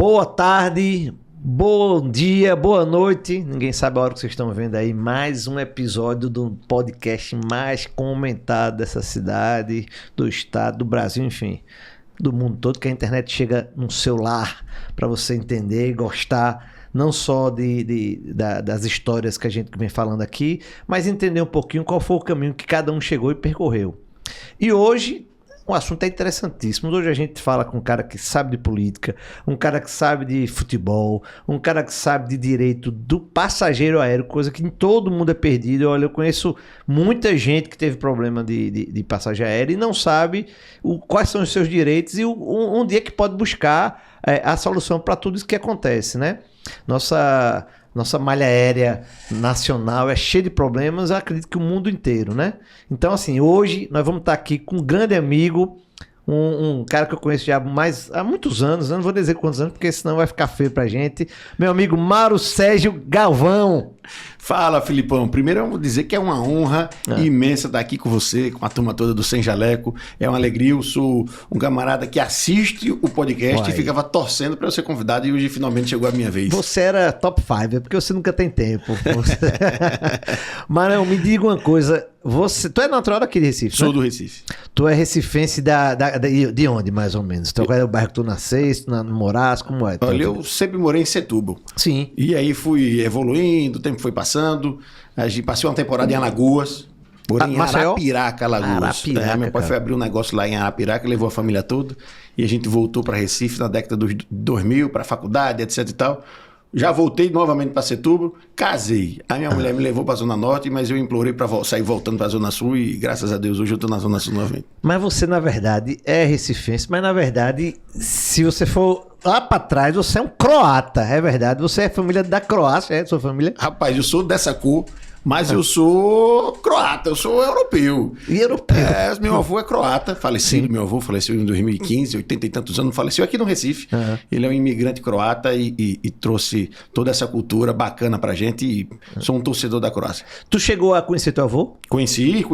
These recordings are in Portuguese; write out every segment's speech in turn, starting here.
Boa tarde, bom dia, boa noite. Ninguém sabe a hora que vocês estão vendo aí. Mais um episódio do podcast mais comentado dessa cidade, do estado, do Brasil, enfim, do mundo todo, que a internet chega no seu lar para você entender e gostar não só das histórias que a gente vem falando aqui, mas entender um pouquinho qual foi o caminho que cada um chegou e percorreu. E hoje o assunto é interessantíssimo. Hoje a gente fala com um cara que sabe de política, um cara que sabe de futebol, um cara que sabe de direito do passageiro aéreo, coisa que em todo mundo é perdido. Olha, eu conheço muita gente que teve problema de passagem aérea e não sabe quais são os seus direitos e um dia que pode buscar a solução para tudo isso que acontece, né? Nossa malha aérea nacional é cheia de problemas, eu acredito que o mundo inteiro, né? Então, assim, hoje nós vamos estar aqui com um grande amigo, um cara que eu conheço já há muitos anos, eu não vou dizer quantos anos, porque senão vai ficar feio pra gente. Meu amigo Mauro Sérgio Galvão. Fala, Filipão. Primeiro eu vou dizer que é uma honra imensa estar aqui com você, com a turma toda do Sem Jaleco. É uma alegria. Eu sou um camarada que assiste o podcast e ficava torcendo para eu ser convidado e hoje finalmente chegou a minha vez. Você era top 5, é porque você nunca tem tempo. Mas não, me diga uma coisa. Tu é natural daqui de Recife, Sou né? do Recife. Tu é recifense de onde, mais ou menos? Tu é o bairro que tu nasceste, moraste, como é? Olha, eu sempre morei em Setúbal. Sim. E aí fui evoluindo, o tempo foi passando. Passei uma temporada em Alagoas. Morei em Arapiraca, Alagoas. Meu pai foi abrir um negócio lá em Arapiraca, levou a família toda. E a gente voltou para Recife na década dos 2000, para a faculdade, etc e tal. Já voltei novamente para Setúbal, casei. A minha mulher me levou para a Zona Norte, mas eu implorei para sair voltando para a Zona Sul e graças a Deus hoje eu estou na Zona Sul novamente. Mas você, na verdade, é recifense, mas na verdade, se você for lá para trás, você é um croata, é verdade? Você é família da Croácia, é sua família? Rapaz, eu sou dessa cor, mas eu sou croata, eu sou europeu. E europeu? Meu avô é croata, falecido. Sim. Meu avô faleceu em 2015, 80 e tantos anos, faleceu aqui no Recife. Uhum. Ele é um imigrante croata e trouxe toda essa cultura bacana pra gente e sou um torcedor da Croácia. Tu chegou a conhecer teu avô? Conheci.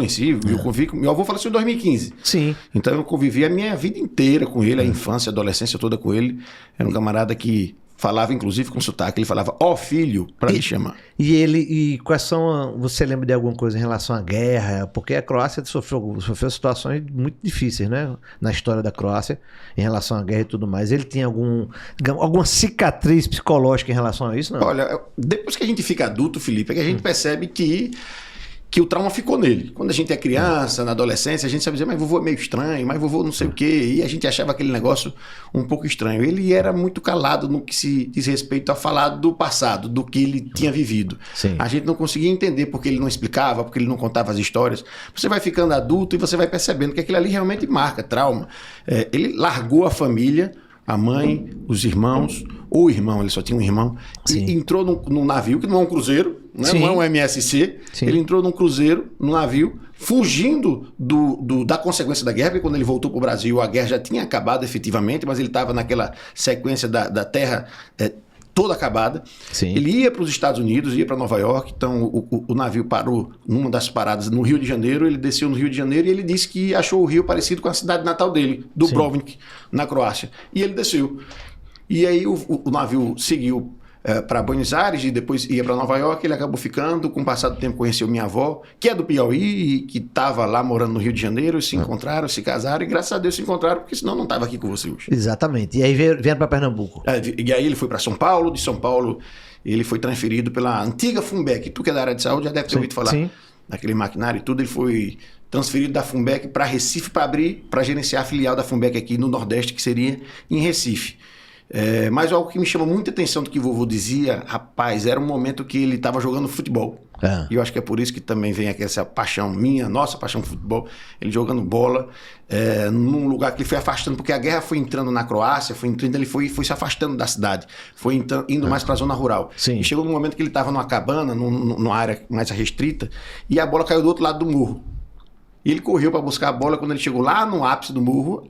Eu convivi com... Meu avô faleceu em 2015. Sim. Então eu convivi a minha vida inteira com ele, a infância, a adolescência toda com ele. Era um camarada que falava, inclusive, com sotaque. Ele falava, ó filho, pra me chamar. E quais são... Você lembra de alguma coisa em relação à guerra? Porque a Croácia sofreu situações muito difíceis, né? Na história da Croácia, em relação à guerra e tudo mais. Ele tinha alguma cicatriz psicológica em relação a isso, não? Olha, depois que a gente fica adulto, Felipe, é que a gente percebe que o trauma ficou nele. Quando a gente é criança, na adolescência, a gente sabe dizer, mas vovô é meio estranho, mas vovô não sei o quê. E a gente achava aquele negócio um pouco estranho. Ele era muito calado no que se diz respeito a falar do passado, do que ele tinha vivido. Sim. A gente não conseguia entender porque ele não explicava, porque ele não contava as histórias. Você vai ficando adulto e você vai percebendo que aquilo ali realmente marca, trauma. Ele largou a família, a mãe, os irmãos, ou o irmão, ele só tinha um irmão, Sim. E entrou num navio, que não é um cruzeiro, né? Não é um MSC. Sim. Ele entrou num cruzeiro, num navio, fugindo da consequência da guerra, porque quando ele voltou para o Brasil, a guerra já tinha acabado efetivamente, mas ele estava naquela sequência da terra toda acabada. Sim. Ele ia para os Estados Unidos, ia para Nova York, então o navio parou numa das paradas no Rio de Janeiro, ele desceu no Rio de Janeiro e ele disse que achou o Rio parecido com a cidade natal dele, Dubrovnik, na Croácia. E ele desceu. E aí o navio seguiu para Buenos Aires e depois ia para Nova York. Ele acabou ficando, com o passar do tempo conheceu minha avó, que é do Piauí e que estava lá morando no Rio de Janeiro, se encontraram, se casaram e graças a Deus se encontraram, porque senão não estava aqui com você hoje. Exatamente. E aí vieram para Pernambuco. E aí ele foi para São Paulo, de São Paulo ele foi transferido pela antiga Funbec. Tu que é da área de saúde já deve ter ouvido falar naquele maquinário e tudo. Ele foi transferido da Funbec para Recife para gerenciar a filial da Funbec aqui no Nordeste, que seria em Recife. Mas algo que me chama muita atenção do que o vovô dizia, rapaz, era um momento que ele estava jogando futebol. E eu acho que é por isso que também vem aqui essa paixão minha, nossa paixão por futebol. Ele jogando bola num lugar que ele foi afastando, porque a guerra foi entrando na Croácia, ele foi se afastando da cidade, foi indo mais para a zona rural. Sim. E chegou num momento que ele estava numa cabana, numa área mais restrita, e a bola caiu do outro lado do morro. E ele correu para buscar a bola. Quando ele chegou lá no ápice do morro,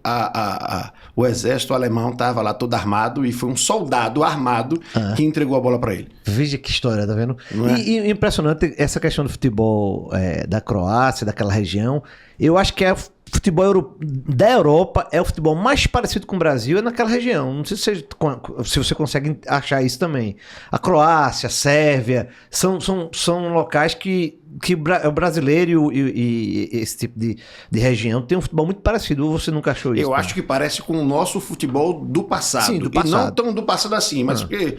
o exército alemão estava lá todo armado e foi um soldado armado que entregou a bola para ele. Veja que história, tá vendo? E impressionante essa questão do futebol da Croácia, daquela região. Eu acho que futebol da Europa é o futebol mais parecido com o Brasil, é naquela região. Não sei se você consegue achar isso também. A Croácia, a Sérvia, são locais que o brasileiro e esse tipo de região tem um futebol muito parecido. Ou você nunca achou isso? Eu acho que parece com o nosso futebol do passado. Sim, do passado. E não tão do passado assim, mas porque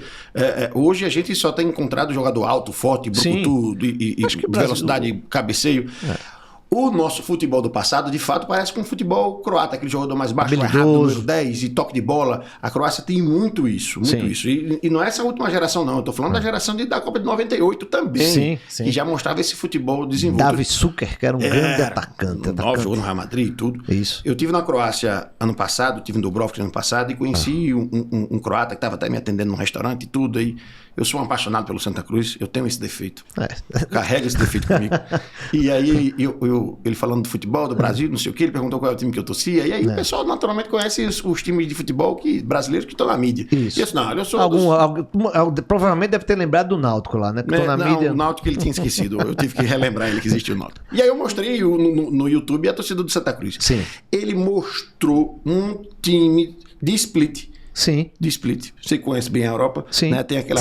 hoje a gente só tem encontrado jogador alto, forte, brucutu e velocidade, cabeceio. O nosso futebol do passado, de fato, parece com o futebol croata, aquele jogador mais baixo, mais rápido, número 10 e toque de bola. A Croácia tem muito isso, isso. E não é essa última geração, não. Eu tô falando da geração da Copa de 98 também, que já mostrava esse futebol desenvolvido. Davi Suker, que era um grande atacante. Jogou no Real Madrid e tudo. Isso. Eu tive na Croácia ano passado, tive em Dubrovnik ano passado e conheci um croata que estava até me atendendo num restaurante e tudo. Aí eu sou um apaixonado pelo Santa Cruz, eu tenho esse defeito. Carrego esse defeito comigo. E aí ele falando do futebol do Brasil, não sei o que, ele perguntou qual é o time que eu torcia, e aí o pessoal naturalmente conhece os times de futebol brasileiros que estão na mídia. Isso. E eu disse, não, eu sou... provavelmente deve ter lembrado do Náutico lá, né? Que na mídia. O Náutico ele tinha esquecido, eu tive que relembrar ele que existia o Náutico. E aí eu mostrei no YouTube a torcida do Santa Cruz. Sim. Ele mostrou um time de Split. Sim. De Split. Você conhece bem a Europa, sim. Né? Tem aquela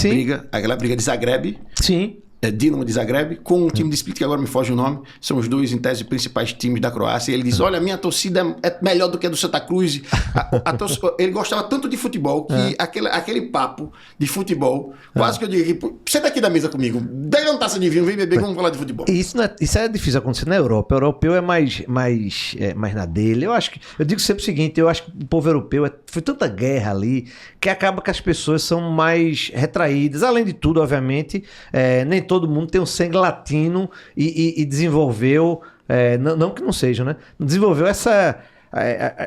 briga de Zagreb. Sim. Dinamo de Zagreb, com um time de Split, que agora me foge o nome, são os dois, em tese, principais times da Croácia. E ele diz, olha, a minha torcida é melhor do que a do Santa Cruz. Ele gostava tanto de futebol, que aquele papo de futebol, quase que eu digo, senta aqui da mesa comigo, pega uma taça de vinho, vem beber, vamos falar de futebol. Isso é difícil acontecer na Europa. O europeu é mais na dele. Eu digo sempre o seguinte, eu acho que o povo europeu, foi tanta guerra ali, que acaba que as pessoas são mais retraídas. Além de tudo, obviamente, nem todo mundo tem um sangue latino e desenvolveu, não que não seja, né? Desenvolveu essa...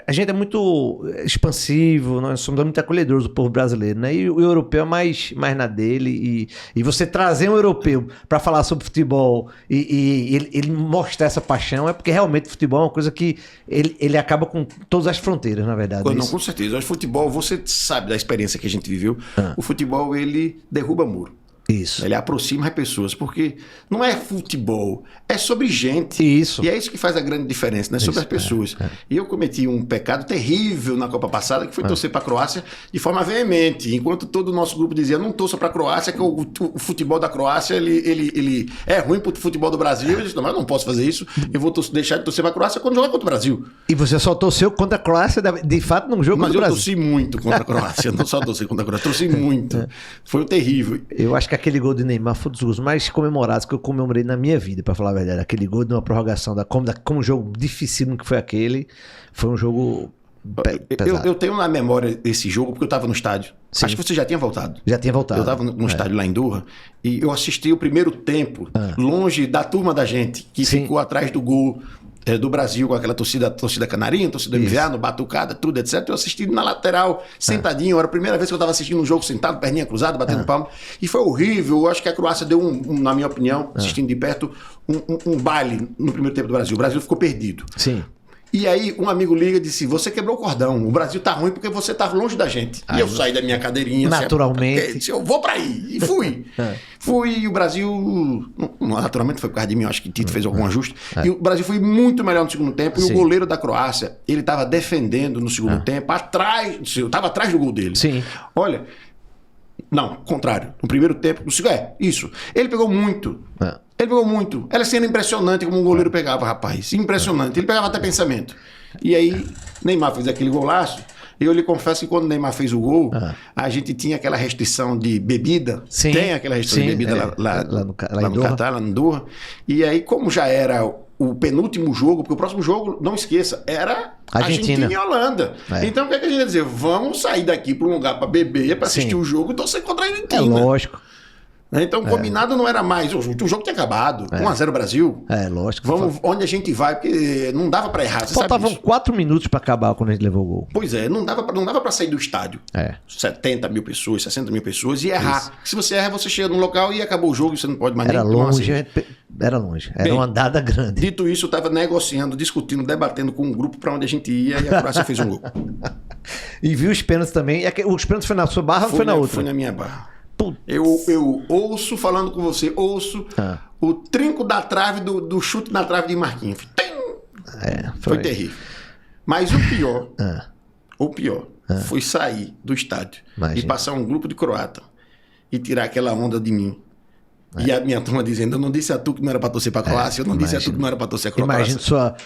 A gente é muito expansivo, nós somos muito acolhedores do povo brasileiro, né? E o europeu é mais na dele. E você trazer um europeu para falar sobre futebol e ele mostrar essa paixão, é porque realmente o futebol é uma coisa que ele acaba com todas as fronteiras, na verdade. Não, com certeza. O futebol, você sabe da experiência que a gente viveu, o futebol, ele derruba muro. Isso. Ele aproxima as pessoas, porque não é futebol, é sobre gente. Isso. E é isso que faz a grande diferença, né? Sobre as pessoas. E eu cometi um pecado terrível na Copa passada, que foi torcer para a Croácia de forma veemente. Enquanto todo o nosso grupo dizia, não torça para a Croácia, que o futebol da Croácia ele é ruim para o futebol do Brasil. Eu disse, não, mas eu não posso fazer isso. Eu vou deixar de torcer para a Croácia quando jogar contra o Brasil. E você só torceu contra a Croácia, de fato, num jogo contra o Brasil? Mas eu torci muito contra a Croácia. Não só torci contra a Croácia, torci muito. Foi terrível. Eu acho que aquele gol de Neymar foi um dos gols mais comemorados que eu comemorei na minha vida, para falar a verdade. Aquele gol de uma prorrogação como um jogo dificílimo que foi aquele, foi um jogo pesado. Eu tenho na memória esse jogo porque eu estava no estádio. Sim. Acho que você já tinha voltado. Já tinha voltado. Eu estava no estádio lá em Doha e eu assisti o primeiro tempo longe da turma da gente que ficou atrás do gol do Brasil, com aquela torcida canarinha, torcida MVA, batucada, tudo, etc. Eu assisti na lateral, sentadinho. Era a primeira vez que eu estava assistindo um jogo sentado, perninha cruzada, batendo palma. E foi horrível. Eu acho que a Croácia deu, na minha opinião, assistindo de perto, um baile no primeiro tempo do Brasil. O Brasil ficou perdido. Sim. E aí um amigo liga e disse, você quebrou o cordão, o Brasil tá ruim porque você tá longe da gente. E eu saí da minha cadeirinha. Naturalmente. Disse, eu vou pra aí. E fui. Fui e o Brasil, naturalmente foi por causa de mim, eu acho que Tito fez algum ajuste. E o Brasil foi muito melhor no segundo tempo. E o goleiro da Croácia, ele tava defendendo no segundo tempo, eu tava atrás do gol dele. Sim. Olha, não, contrário. No primeiro tempo, isso. Ele pegou muito. Ele pegou muito. Era sendo impressionante como um goleiro pegava, rapaz. Impressionante. Ele pegava até pensamento. E aí, Neymar fez aquele golaço. Eu lhe confesso que quando o Neymar fez o gol, a gente tinha aquela restrição de bebida. Sim. Tem aquela restrição de bebida lá no Catar, lá no Doha. E aí, como já era o penúltimo jogo, porque o próximo jogo, não esqueça, era Argentina e Holanda. Então, o que a gente ia dizer? Vamos sair daqui para um lugar para beber, para assistir o jogo e torcer contra a Argentina. É lógico. Então, combinado não era mais. O jogo tinha acabado. 1-0 Brasil. Lógico. Vamos onde a gente vai, porque não dava para errar. Faltavam 4 minutos para acabar quando a gente levou o gol. Pois é, não dava para sair do estádio. 70 mil pessoas, 60 mil pessoas e errar. Isso. Se você erra, você chega num local e acabou o jogo e você não pode mais Era longe. Era uma andada grande. Dito isso, eu estava negociando, discutindo, debatendo com um grupo para onde a gente ia e a Croácia fez um gol. E viu os pênaltis também. Os pênaltis foi na sua barra ou foi na outra? Foi na minha barra. Eu ouço, falando com você, o trinco da trave do chute na trave de Marquinhos. Foi terrível. Mas o pior foi sair do estádio e passar um grupo de croata e tirar aquela onda de mim. E a minha turma dizendo, eu não disse a tu que não era pra torcer pra Croácia, eu não disse a tu que não era pra torcer a Croácia. Imagina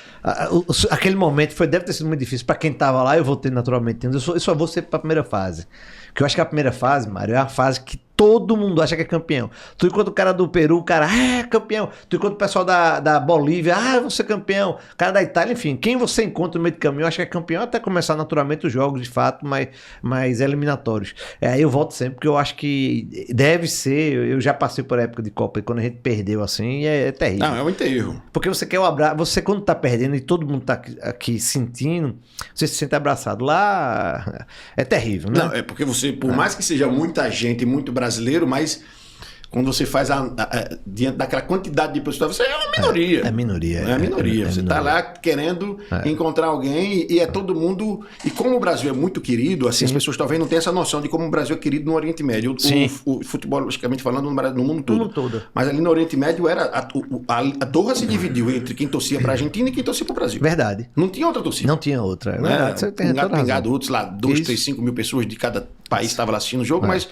aquele momento deve ter sido muito difícil pra quem tava lá. Eu voltei naturalmente, eu só vou ser pra primeira fase, porque eu acho que a primeira fase, Mário, é a fase que todo mundo acha que é campeão. Tu enquanto o cara do Peru, o cara, campeão. Tu enquanto o pessoal da Bolívia, eu vou ser campeão. O cara da Itália, enfim, quem você encontra no meio do caminho, acha que é campeão, até começar naturalmente os jogos, de fato, mais eliminatórios. Aí eu volto sempre, porque eu acho que deve ser, eu já passei por época de Copa, e quando a gente perdeu assim, é terrível. Não, é um enterro. Porque você quer o abraço, você quando tá perdendo e todo mundo tá aqui sentindo, você se sente abraçado. Lá é terrível, né? Não, é porque você, por mais que seja muita gente, muito brasileiro, mas quando você faz diante daquela quantidade de pessoas, você é uma minoria. É minoria. É minoria. Você está lá querendo encontrar alguém e é todo mundo... E como o Brasil é muito querido, assim, as pessoas talvez não tenham essa noção de como o Brasil é querido no Oriente Médio. O futebol, logicamente falando, no mundo todo. Mas ali no Oriente Médio a Doha se dividiu entre quem torcia para a Argentina e quem torcia para o Brasil. Verdade. Não tinha outra torcida. Não tinha outra. É verdade. Você tem pingado, outros lá, 2, 3, 5 mil pessoas de cada país estavam lá assistindo o jogo, mas...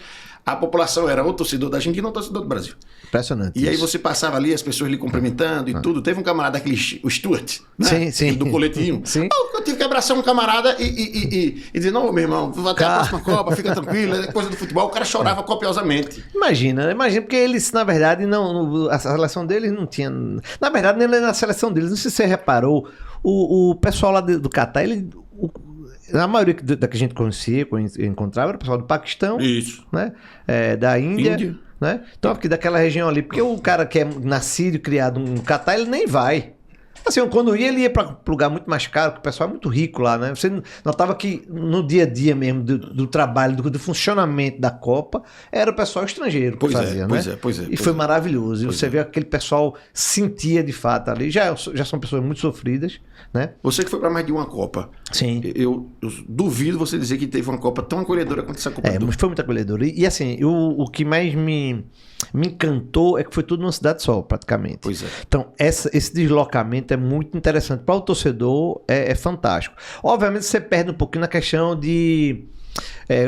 A população era ou torcedor da Argentina ou torcedor do Brasil. Impressionante. E aí você passava ali, as pessoas lhe cumprimentando e tudo. Teve um camarada, o Stuart, né? Sim. Do coletinho. Sim. Eu tive que abraçar um camarada e dizer, não, meu irmão, vou até a próxima Copa, fica tranquilo, é coisa do futebol. O cara chorava copiosamente. Imagina, porque eles, na verdade, a seleção deles não tinha... Na verdade, nem na seleção deles, não sei se você reparou, o pessoal lá do Catar, a maioria da que a gente conhecia, encontrava, era o pessoal do Paquistão, né? Da Índia. Né? Então, aqui daquela região ali, porque o cara que é nascido e criado no Catar, ele nem vai. Assim, quando ele ia para um lugar muito mais caro, porque o pessoal é muito rico lá, né? Você notava que no dia a dia mesmo do trabalho, do funcionamento da Copa, era o pessoal estrangeiro que fazia, né? Pois é. E foi maravilhoso. E você vê aquele pessoal sentia de fato ali. Já são pessoas muito sofridas, né? Você que foi para mais de uma Copa. Sim. Eu duvido você dizer que teve uma Copa tão acolhedora quanto essa Copa. Mas foi muito acolhedora. E assim, o que mais me encantou é que foi tudo numa cidade só, praticamente. Pois é. Então, esse deslocamento é muito interessante. Para o torcedor, é fantástico. Obviamente, você perde um pouquinho na questão de...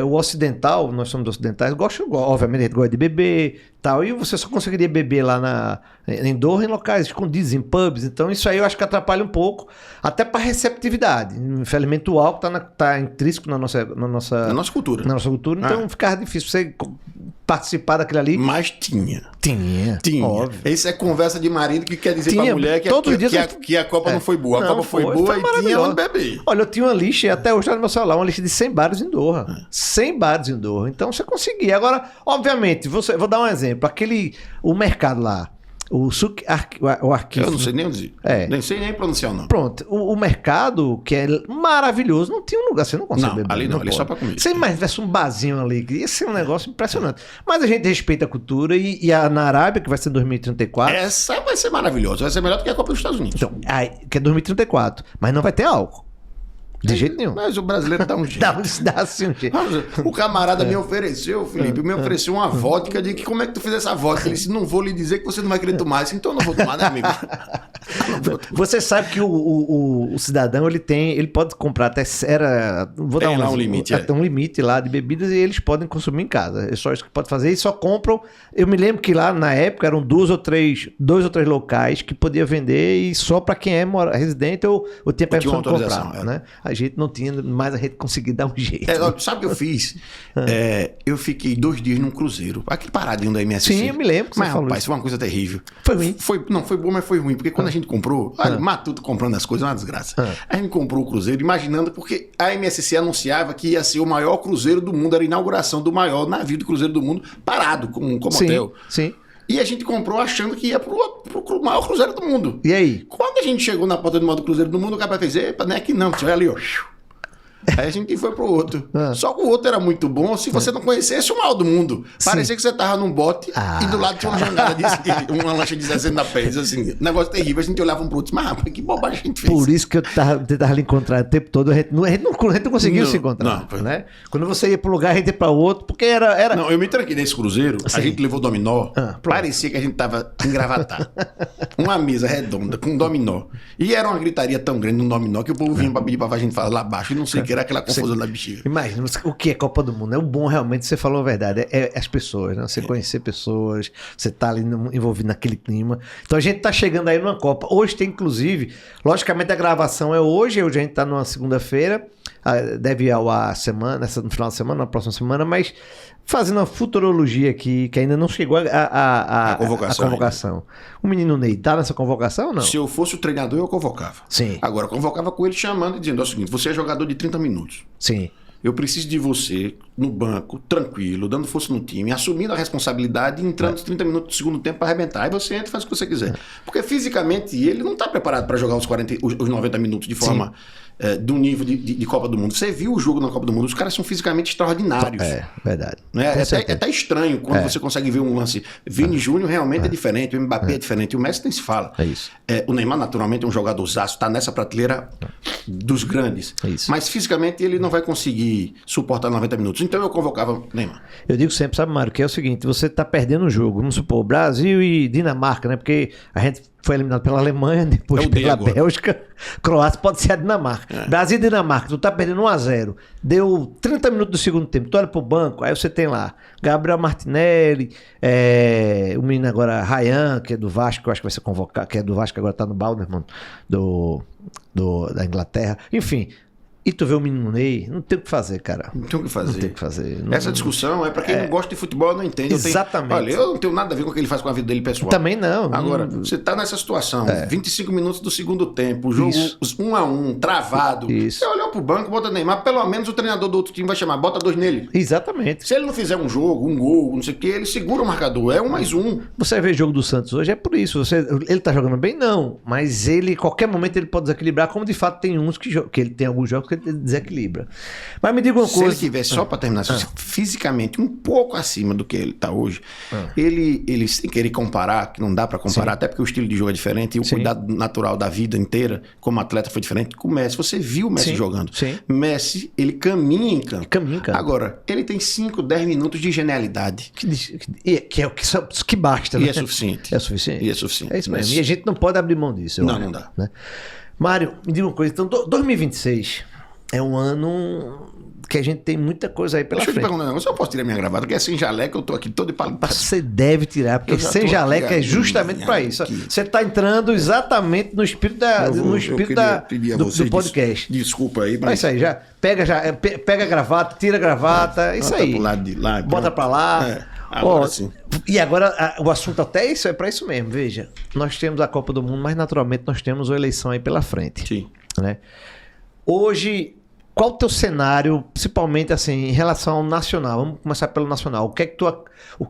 o ocidental, nós somos ocidentais, obviamente a gente gosta de beber, tal, e você só conseguiria beber lá em Doha, em locais escondidos, em pubs. Então isso aí eu acho que atrapalha um pouco, até para receptividade. Infelizmente o álcool tá intrínseco na nossa cultura. Na nossa cultura, então ficava difícil você participar daquilo ali. Mas tinha. Óbvio. Isso é conversa de marido que quer dizer pra mulher que a Copa não foi boa. A Copa foi boa e tinha onde beber. Olha, eu tinha uma lista, até hoje tá no meu celular, uma lista de 100 bares em Doha. 100 bares em Doha. Então você conseguia. Agora, obviamente, vou dar um exemplo. O mercado lá, o arquivo. Eu não sei nem dizer. Nem sei nem pronunciar o nome. Pronto. O mercado, que é maravilhoso, não tinha um lugar, você não consegue beber. Ali não, ali só pra comer. Se mais tivesse um barzinho ali, ia ser um negócio impressionante. Mas a gente respeita a cultura e na Arábia, que vai ser em 2034. Essa vai ser maravilhosa, vai ser melhor do que a Copa dos Estados Unidos. Então, que é 2034. Mas não vai ter álcool. De jeito nenhum. Mas o brasileiro dá um jeito. dá assim um jeito. O camarada me ofereceu, Felipe, me ofereceu uma vodka de que como é que tu fez essa vodka? Ele disse, não vou lhe dizer que você não vai querer tomar. Disse, então eu não vou tomar, né, amigo? Você sabe que o cidadão, ele pode comprar até... Vou dar um limite. Tem um limite lá de bebidas e eles podem consumir em casa. É só isso que pode fazer. E só compram... Eu me lembro que lá na época eram dois ou três locais que podia vender e só para quem é residente ou tinha permissão de comprar, né? A gente não tinha, mas a gente conseguia dar um jeito. Sabe o que eu fiz? Eu fiquei 2 dias num cruzeiro. Aquele paradinho da MSC. Sim, eu me lembro que você falou. Rapaz, foi uma coisa terrível. Foi ruim? Não, foi bom, mas foi ruim. Porque quando a gente comprou, Matuto comprando as coisas, é uma desgraça. A gente comprou o cruzeiro imaginando, porque a MSC anunciava que ia ser o maior cruzeiro do mundo, era a inauguração do maior navio de cruzeiro do mundo, parado, como hotel. Sim. E a gente comprou achando que ia pro maior cruzeiro do mundo. E aí? Quando a gente chegou na porta do maior cruzeiro do mundo, o cara fez, epa, não é que não, olha ali, ó. Aí a gente foi pro outro. Só que o outro era muito bom se você não conhecesse o mal do mundo. Parecia que você tava num bote e do lado tinha uma jangada, uma lancha de 60 pés, assim. Negócio terrível. A gente olhava um pro outro, mas rapaz, que bobagem a gente fez. Por isso que eu tentava lhe encontrar o tempo todo. A gente não conseguiu se encontrar. Não, né? Quando você ia pro lugar, a gente ia pra outro, porque era... Não, eu me tranquei nesse cruzeiro, a gente levou dominó, parecia que a gente tava engravatado. Uma mesa redonda com dominó. E era uma gritaria tão grande no dominó que o povo vinha pra pedir pra gente falar lá abaixo e não sei o que era aquela confusão da bexiga. Imagina, o que é Copa do Mundo? É o bom, realmente, você falou a verdade, é as pessoas, né? Você conhecer pessoas, você tá ali envolvido naquele clima. Então a gente tá chegando aí numa Copa. Hoje tem, inclusive, logicamente a gravação é hoje a gente tá numa segunda-feira, deve ir ao ar no final de semana, na próxima semana, mas fazendo uma futurologia aqui, que ainda não chegou a convocação. O menino Ney tá nessa convocação ou não? Se eu fosse o treinador, eu convocava. Sim. Agora, eu convocava com ele chamando e dizendo o seguinte: você é jogador de 30 minutos. Sim. Eu preciso de você no banco, tranquilo, dando força no time, assumindo a responsabilidade e entrando nos 30 minutos do segundo tempo para arrebentar. Aí você entra e faz o que você quiser. Porque fisicamente ele não está preparado para jogar os 90 minutos de forma do nível de Copa do Mundo. Você viu o jogo na Copa do Mundo, os caras são fisicamente extraordinários. É, verdade. Né? É até estranho quando você consegue ver um lance. Vini Júnior realmente é diferente, o Mbappé é diferente, o Messi nem se fala. É isso. O Neymar, naturalmente, é um jogadorzaço, está nessa prateleira dos grandes. É isso. Mas fisicamente ele não vai conseguir suportar 90 minutos. Então eu convocava o Neymar. Eu digo sempre, sabe, Mário, que é o seguinte: você está perdendo o jogo. Vamos supor, Brasil e Dinamarca, né? Porque a gente foi eliminado pela Alemanha, depois pela Bélgica, Croácia, pode ser a Dinamarca. Brasil e Dinamarca, tu tá perdendo 1-0. Deu 30 minutos do segundo tempo, tu olha pro banco, aí você tem lá Gabriel Martinelli, o menino agora, Ryan, que é do Vasco, que eu acho que vai ser convocado, que é do Vasco, agora tá no Balderman, da Inglaterra. Enfim. E tu vê o menino Ney, não tem o que fazer, cara. Não tem o que fazer. Não tem o que fazer. Essa discussão é pra quem não gosta de futebol, não entende. Exatamente. Olha, eu não tenho nada a ver com o que ele faz com a vida dele pessoal. Também não. Agora, você tá nessa situação, 25 minutos do segundo tempo, o jogo 1-1, travado. Isso. Você olhou pro banco, bota Neymar, pelo menos o treinador do outro time vai chamar, bota 2 nele. Exatamente. Se ele não fizer um jogo, um gol, não sei o que, ele segura o marcador, é 1+1. Você vê o jogo do Santos hoje, é por isso. Ele tá jogando bem? Não. Mas ele, qualquer momento, ele pode desequilibrar, como de fato tem uns que ele tem alguns jogos que ele desequilibra. Mas me diga uma coisa. Se ele tiver, só para terminar, fisicamente um pouco acima do que ele está hoje, ele sem querer comparar, que não dá para comparar, até porque o estilo de jogo é diferente e o cuidado natural da vida inteira como atleta foi diferente com o Messi. Você viu o Messi jogando. Sim. Messi, ele caminha em campo. Agora, ele tem 5, 10 minutos de genialidade. Que é o que basta, né? E é suficiente. É suficiente? E é suficiente. É isso mesmo. E a gente não pode abrir mão disso. Não dá. Né? Mário, me diga uma coisa. Então, 2026... é um ano que a gente tem muita coisa aí pela frente. Deixa eu te perguntar um negócio, eu posso tirar minha gravata? Porque é sem jaleca, eu tô aqui todo palpitado. Você deve tirar, porque sem jaleca é justamente para isso. Você tá entrando exatamente no espírito do podcast. Desculpa aí, mas... É isso aí, já pega a gravata, tira a gravata, isso aí. Pro lado de lá, bota para lá. Agora sim. E agora o assunto até isso é para isso mesmo. Veja, nós temos a Copa do Mundo, mas naturalmente nós temos a eleição aí pela frente. Sim. Né? Hoje, qual o teu cenário, principalmente assim, em relação ao nacional? Vamos começar pelo nacional. O que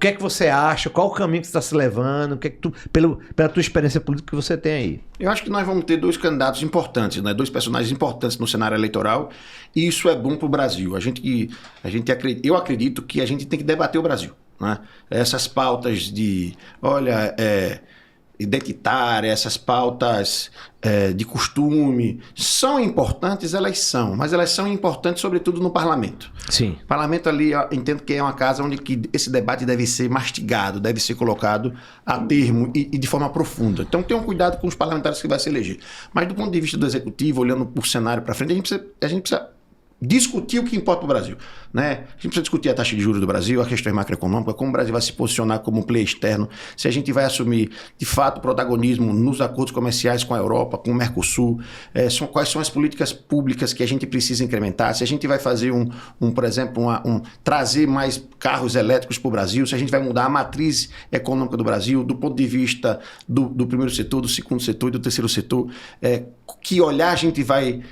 é que você acha? Qual o caminho que você está se levando? O que é que pela tua experiência política que você tem aí? Eu acho que nós vamos ter 2 candidatos importantes, né? 2 personagens importantes no cenário eleitoral, e isso é bom para o Brasil. Eu acredito que a gente tem que debater o Brasil, né? Essas pautas de, identitária, essas pautas de costume, são importantes, elas são, mas elas são importantes sobretudo no parlamento. Sim. O parlamento ali, eu entendo que é uma casa onde esse debate deve ser mastigado, deve ser colocado a termo e de forma profunda. Então tenham cuidado com os parlamentares que vai se eleger. Mas do ponto de vista do executivo, olhando o cenário para frente, a gente precisa discutir o que importa para o Brasil, né? A gente precisa discutir a taxa de juros do Brasil, a questão macroeconômica, como o Brasil vai se posicionar como um player externo, se a gente vai assumir de fato o protagonismo nos acordos comerciais com a Europa, com o Mercosul, quais são as políticas públicas que a gente precisa incrementar, se a gente vai fazer por exemplo, trazer mais carros elétricos para o Brasil, se a gente vai mudar a matriz econômica do Brasil, do ponto de vista do primeiro setor, do segundo setor e do terceiro setor, que olhar a gente vai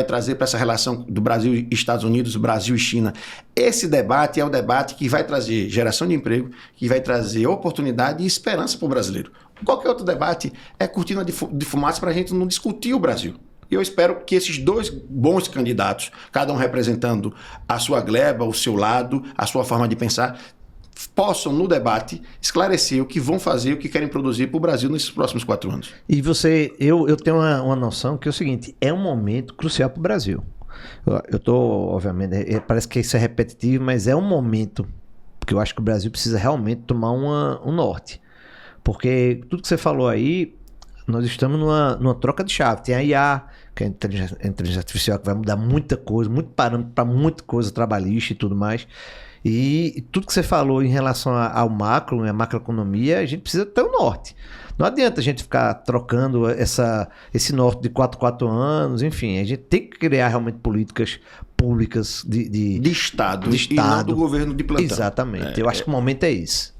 trazer para essa relação do Brasil e Estados Unidos, Brasil e China. Esse debate é o debate que vai trazer geração de emprego, que vai trazer oportunidade e esperança para o brasileiro. Qualquer outro debate é cortina de fumaça para a gente não discutir o Brasil. E eu espero que esses dois bons candidatos, cada um representando a sua gleba, o seu lado, a sua forma de pensar, possam, no debate, esclarecer o que vão fazer, o que querem produzir para o Brasil nesses próximos 4 anos. E eu tenho uma noção que é o seguinte, é um momento crucial para o Brasil. Eu estou, obviamente, parece que isso é repetitivo, mas é um momento que eu acho que o Brasil precisa realmente tomar um norte. Porque tudo que você falou aí, nós estamos numa troca de chave. Tem a IA, que é a inteligência artificial, que vai mudar muita coisa, muito parâmetro para muita coisa trabalhista e tudo mais. E tudo que você falou em relação ao macro, a macroeconomia, a gente precisa ter um norte. Não adianta a gente ficar trocando esse norte de 4 anos, enfim, a gente tem que criar realmente políticas públicas de Estado e não do governo de plantão. Exatamente, eu acho que o momento é esse.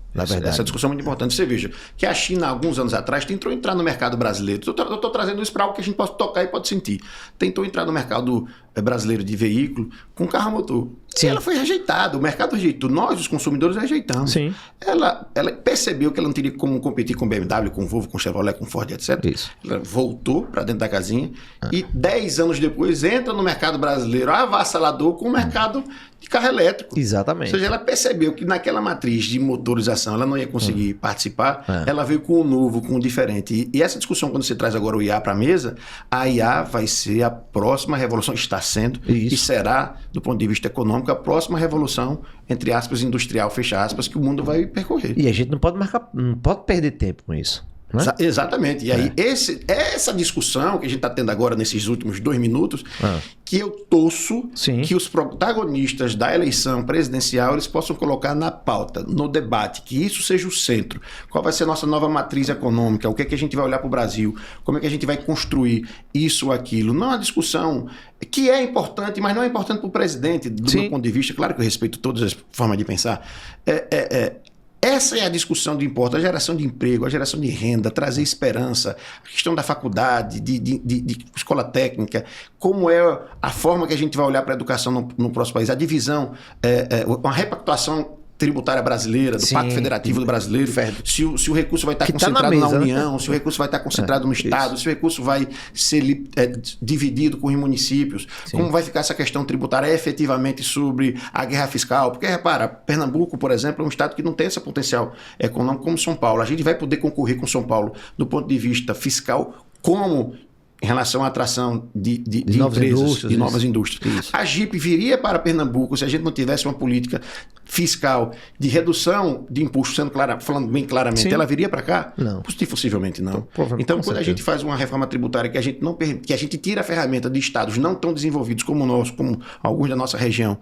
Essa discussão é muito importante. Você veja que a China, alguns anos atrás, tentou entrar no mercado brasileiro. Eu estou trazendo isso para algo que a gente pode tocar e pode sentir. Tentou entrar no mercado brasileiro de veículo com carro a motor. Sim. E ela foi rejeitada. O mercado rejeitou. Nós, os consumidores, rejeitamos. Sim. Ela percebeu que ela não teria como competir com BMW, com Volvo, com Chevrolet, com Ford, etc. Isso. Ela voltou para dentro da casinha e 10 anos depois entra no mercado brasileiro avassalador com o mercado de carro elétrico. Exatamente. Ou seja, ela percebeu que naquela matriz de motorização ela não ia conseguir participar, ela veio com o novo, com o diferente. E essa discussão, quando você traz agora o IA para a mesa, a IA vai ser a próxima revolução, está sendo, e será, do ponto de vista econômico, a próxima revolução, entre aspas, industrial, fecha aspas, que o mundo vai percorrer. E a gente não pode perder tempo com isso. Né? Exatamente. E aí, essa discussão que a gente está tendo agora nesses últimos 2 minutos, que eu torço que os protagonistas da eleição presidencial eles possam colocar na pauta, no debate, que isso seja o centro. Qual vai ser a nossa nova matriz econômica? O que é que a gente vai olhar para o Brasil? Como é que a gente vai construir isso ou aquilo? Não é uma discussão que é importante, mas não é importante para o presidente, do meu ponto de vista. Claro que eu respeito todas as formas de pensar. Essa é a discussão que importa, a geração de emprego, a geração de renda, trazer esperança, a questão da faculdade, de escola técnica, como é a forma que a gente vai olhar para a educação no próximo país, a divisão, uma repactuação tributária brasileira, do Pacto Federativo do Brasileiro, se o recurso vai estar concentrado na União, se o recurso vai estar concentrado no Estado, se o recurso vai ser dividido com os municípios, como vai ficar essa questão tributária efetivamente sobre a guerra fiscal, porque repara, Pernambuco, por exemplo, é um estado que não tem esse potencial econômico como São Paulo. A gente vai poder concorrer com São Paulo do ponto de vista fiscal como em relação à atração de empresas, de novas indústrias. Isso. A Jeep viria para Pernambuco se a gente não tivesse uma política fiscal de redução de imposto, falando bem claramente, ela viria para cá? Não. Possivelmente não. Então, quando a gente faz uma reforma tributária que a gente tira a ferramenta de estados não tão desenvolvidos como o nosso, como alguns da nossa região,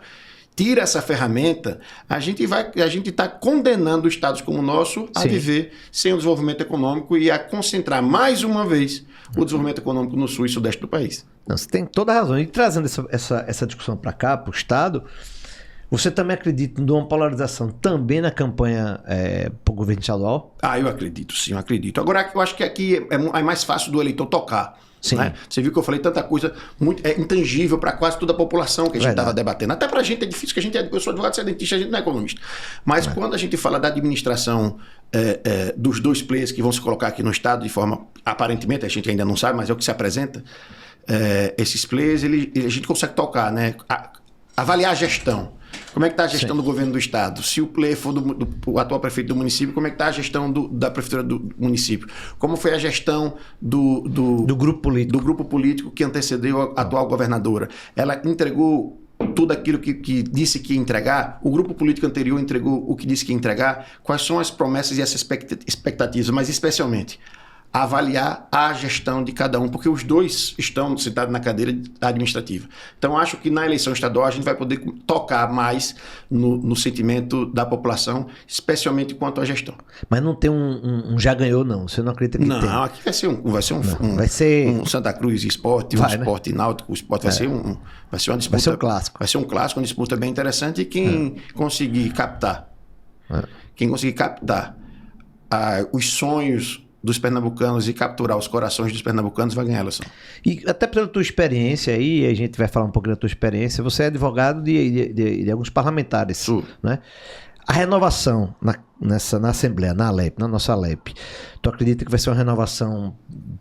tira essa ferramenta, a gente está condenando estados como o nosso a viver sem o desenvolvimento econômico e a concentrar mais uma vez o desenvolvimento econômico no sul e sudeste do país. Não, você tem toda a razão. E trazendo essa discussão para cá, para o Estado, você também acredita numa polarização também na campanha para o governo estadual? Eu acredito, sim, eu acredito. Agora, eu acho que aqui é mais fácil do eleitor tocar. Né? Você viu que eu falei tanta coisa muito intangível para quase toda a população que a gente estava debatendo. Até para a gente é difícil, que eu sou advogado, você é dentista, a gente não é economista. Mas quando a gente fala da administração dos dois players que vão se colocar aqui no Estado de forma, aparentemente, a gente ainda não sabe, mas é o que se apresenta, esses players, a gente consegue tocar, né? Avaliar a gestão. Como é que está a gestão do governo do Estado? Se o player for o atual prefeito do município, como é que está a gestão da prefeitura do município? Como foi a gestão do grupo político que antecedeu a atual governadora? Ela entregou tudo aquilo que disse que ia entregar? O grupo político anterior entregou o que disse que ia entregar? Quais são as promessas e as expectativas? Mas especialmente avaliar a gestão de cada um, porque os dois estão sentados na cadeira administrativa. Então, acho que na eleição estadual a gente vai poder tocar mais no sentimento da população, especialmente quanto à gestão. Mas não tem um já ganhou, não? Você não acredita que tem? Não, aqui vai ser um Santa Cruz Esporte, um Esporte Náutico, o Esporte vai ser uma disputa. Vai ser um clássico. Vai ser um clássico, uma disputa bem interessante e quem conseguir captar, os sonhos dos pernambucanos e capturar os corações dos pernambucanos vai ganhar a eleição. E até pela tua experiência aí, a gente vai falar um pouco da tua experiência, você é advogado de alguns parlamentares, né? A renovação na Assembleia, na Alep, na nossa Alep, tu acredita que vai ser uma renovação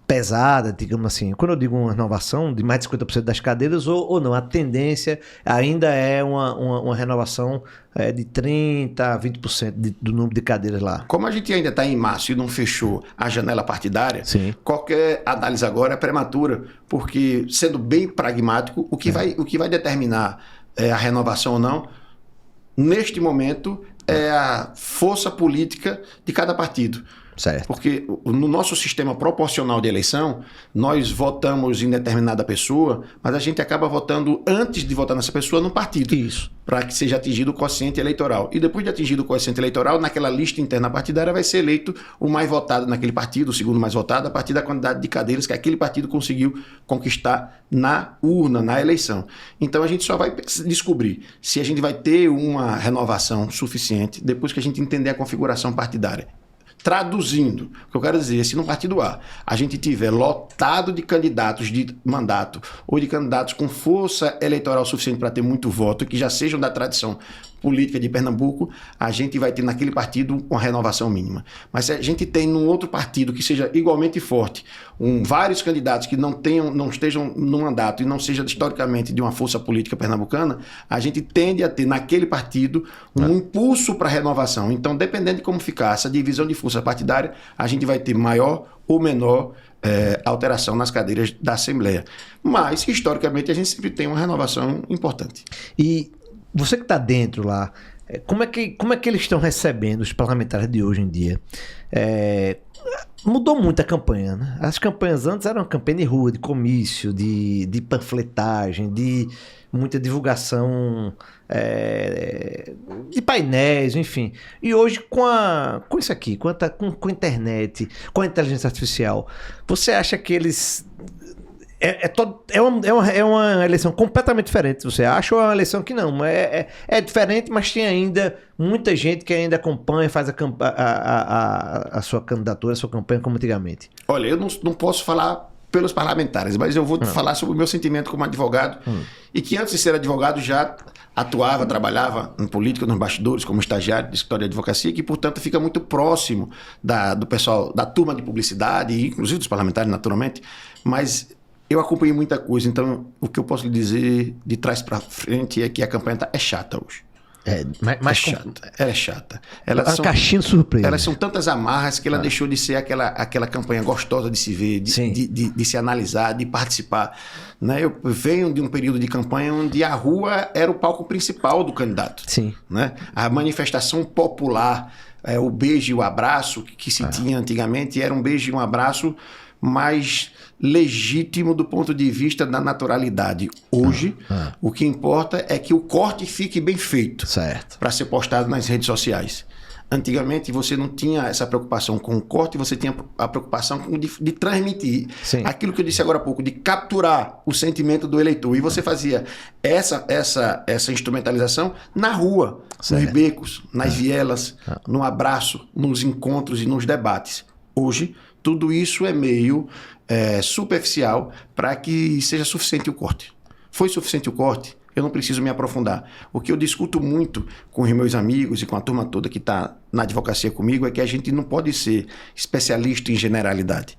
pesada, digamos assim? Quando eu digo uma renovação de mais de 50% das cadeiras ou não, a tendência ainda é uma renovação de 30% a 20% do número de cadeiras lá. Como a gente ainda está em março e não fechou a janela partidária, sim, qualquer análise agora é prematura, porque, sendo bem pragmático, o que vai determinar a renovação ou não, neste momento, é a força política de cada partido. Certo. Porque no nosso sistema proporcional de eleição, nós votamos em determinada pessoa, mas a gente acaba votando, antes de votar nessa pessoa, num partido. Isso. Para que seja atingido o quociente eleitoral. E depois de atingido o quociente eleitoral, naquela lista interna partidária vai ser eleito o mais votado naquele partido, o segundo mais votado, a partir da quantidade de cadeiras que aquele partido conseguiu conquistar na urna, na eleição. Então a gente só vai descobrir se a gente vai ter uma renovação suficiente depois que a gente entender a configuração partidária. Traduzindo, o que eu quero dizer, se no partido a gente tiver lotado de candidatos de mandato ou de candidatos com força eleitoral suficiente para ter muito voto, que já sejam da tradição política de Pernambuco, a gente vai ter naquele partido uma renovação mínima. Mas se a gente tem num outro partido que seja igualmente forte, vários candidatos que não estejam no mandato e não seja historicamente de uma força política pernambucana, a gente tende a ter naquele partido um impulso para a renovação. Então, dependendo de como ficar essa divisão de força partidária, a gente vai ter maior ou menor alteração nas cadeiras da Assembleia. Mas, historicamente, a gente sempre tem uma renovação importante. E você que está dentro lá, como é que eles estão recebendo os parlamentares de hoje em dia? Mudou muito a campanha, né? As campanhas antes eram uma campanha de rua, de comício, de panfletagem, de muita divulgação, de painéis, enfim. E hoje com isso aqui, com a internet, com a inteligência artificial, você acha que eles... É uma eleição completamente diferente, você acha, ou é uma eleição que não? É diferente, mas tem ainda muita gente que ainda acompanha, faz a sua candidatura, a sua campanha como antigamente. Olha, eu não posso falar pelos parlamentares, mas eu vou falar sobre o meu sentimento como advogado, e que antes de ser advogado já atuava, trabalhava em política, nos bastidores, como estagiário de escritório de advocacia, e que, portanto, fica muito próximo do pessoal, da turma de publicidade, inclusive dos parlamentares, naturalmente, mas... eu acompanhei muita coisa, então o que eu posso lhe dizer de trás para frente é que a campanha é chata hoje. Chata. Ela é chata. Uma caixinha de surpresa. Elas são tantas amarras que ela deixou de ser aquela campanha gostosa de se ver, de se analisar, de participar. Né? Eu venho de um período de campanha onde a rua era o palco principal do candidato. Sim. Né? A manifestação popular, o beijo e o abraço que se tinha antigamente, era um beijo e um abraço mais legítimo do ponto de vista da naturalidade. Hoje, o que importa é que o corte fique bem feito para ser postado nas redes sociais. Antigamente, você não tinha essa preocupação com o corte, você tinha a preocupação de transmitir aquilo que eu disse agora há pouco, de capturar o sentimento do eleitor. E você fazia essa instrumentalização na rua, nos becos, nas vielas, no abraço, nos encontros e nos debates. Hoje, tudo isso é meio superficial para que seja suficiente o corte. Foi suficiente o corte? Eu não preciso me aprofundar. O que eu discuto muito com os meus amigos e com a turma toda que está na advocacia comigo é que a gente não pode ser especialista em generalidade.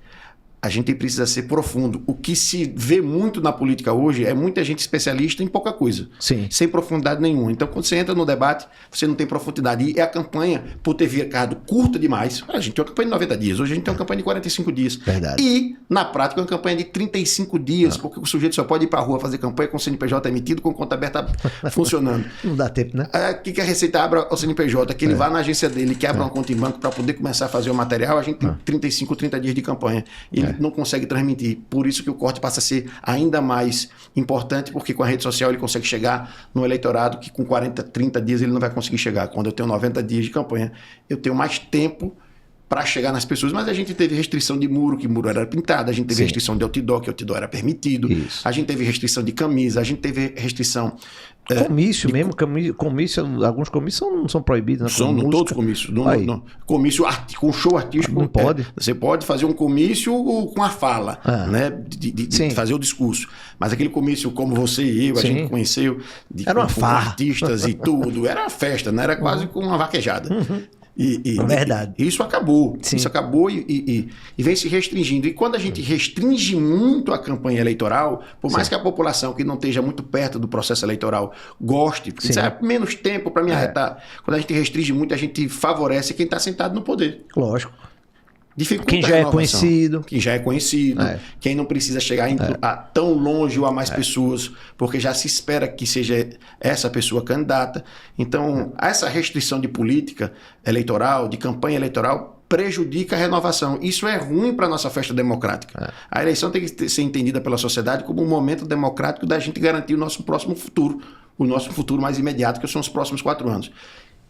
A gente precisa ser profundo. O que se vê muito na política hoje é muita gente especialista em pouca coisa, sem profundidade nenhuma. Então, quando você entra no debate, você não tem profundidade. E a campanha, por ter ficado curta demais, a gente tem uma campanha de 90 dias, hoje a gente tem uma campanha de 45 dias. Verdade. E, na prática, uma campanha de 35 dias, porque o sujeito só pode ir para a rua fazer campanha com o CNPJ emitido, com conta aberta funcionando. Não dá tempo, né? O que a Receita abra o CNPJ, que ele vá na agência dele, que abra uma conta em banco para poder começar a fazer o material, a gente tem 35, 30 dias de campanha. Ele não consegue transmitir. Por isso que o corte passa a ser ainda mais importante, porque com a rede social ele consegue chegar no eleitorado que com 40, 30 dias ele não vai conseguir chegar. Quando eu tenho 90 dias de campanha, eu tenho mais tempo para chegar nas pessoas, mas a gente teve restrição de muro, que muro era pintado, a gente teve restrição de outdoor, que outdoor era permitido, a gente teve restrição de camisa, a gente teve restrição... Comício mesmo, comício, alguns comícios não são proibidos. São todos comícios. Comício com show artístico. Não pode. Você pode fazer um comício com a fala, né? De fazer o discurso. Mas aquele comício como você e eu, a gente conheceu, era uma com artistas e tudo, era uma festa, né? Era quase com uma vaquejada. Verdade. Isso acabou. Isso acabou e vem se restringindo. E quando a gente restringe muito a campanha eleitoral, por mais que a população que não esteja muito perto do processo eleitoral goste, porque menos tempo para me arretar. Quando a gente restringe muito, a gente favorece quem está sentado no poder. Lógico. Dificulta quem já é conhecido. Quem já é conhecido. Quem não precisa chegar a tão longe ou a mais pessoas, porque já se espera que seja essa pessoa candidata. Então, essa restrição de política eleitoral, de campanha eleitoral, prejudica a renovação. Isso é ruim para a nossa festa democrática. A eleição tem que ser entendida pela sociedade como um momento democrático da gente garantir o nosso próximo futuro, o nosso futuro mais imediato, que são os próximos 4 anos.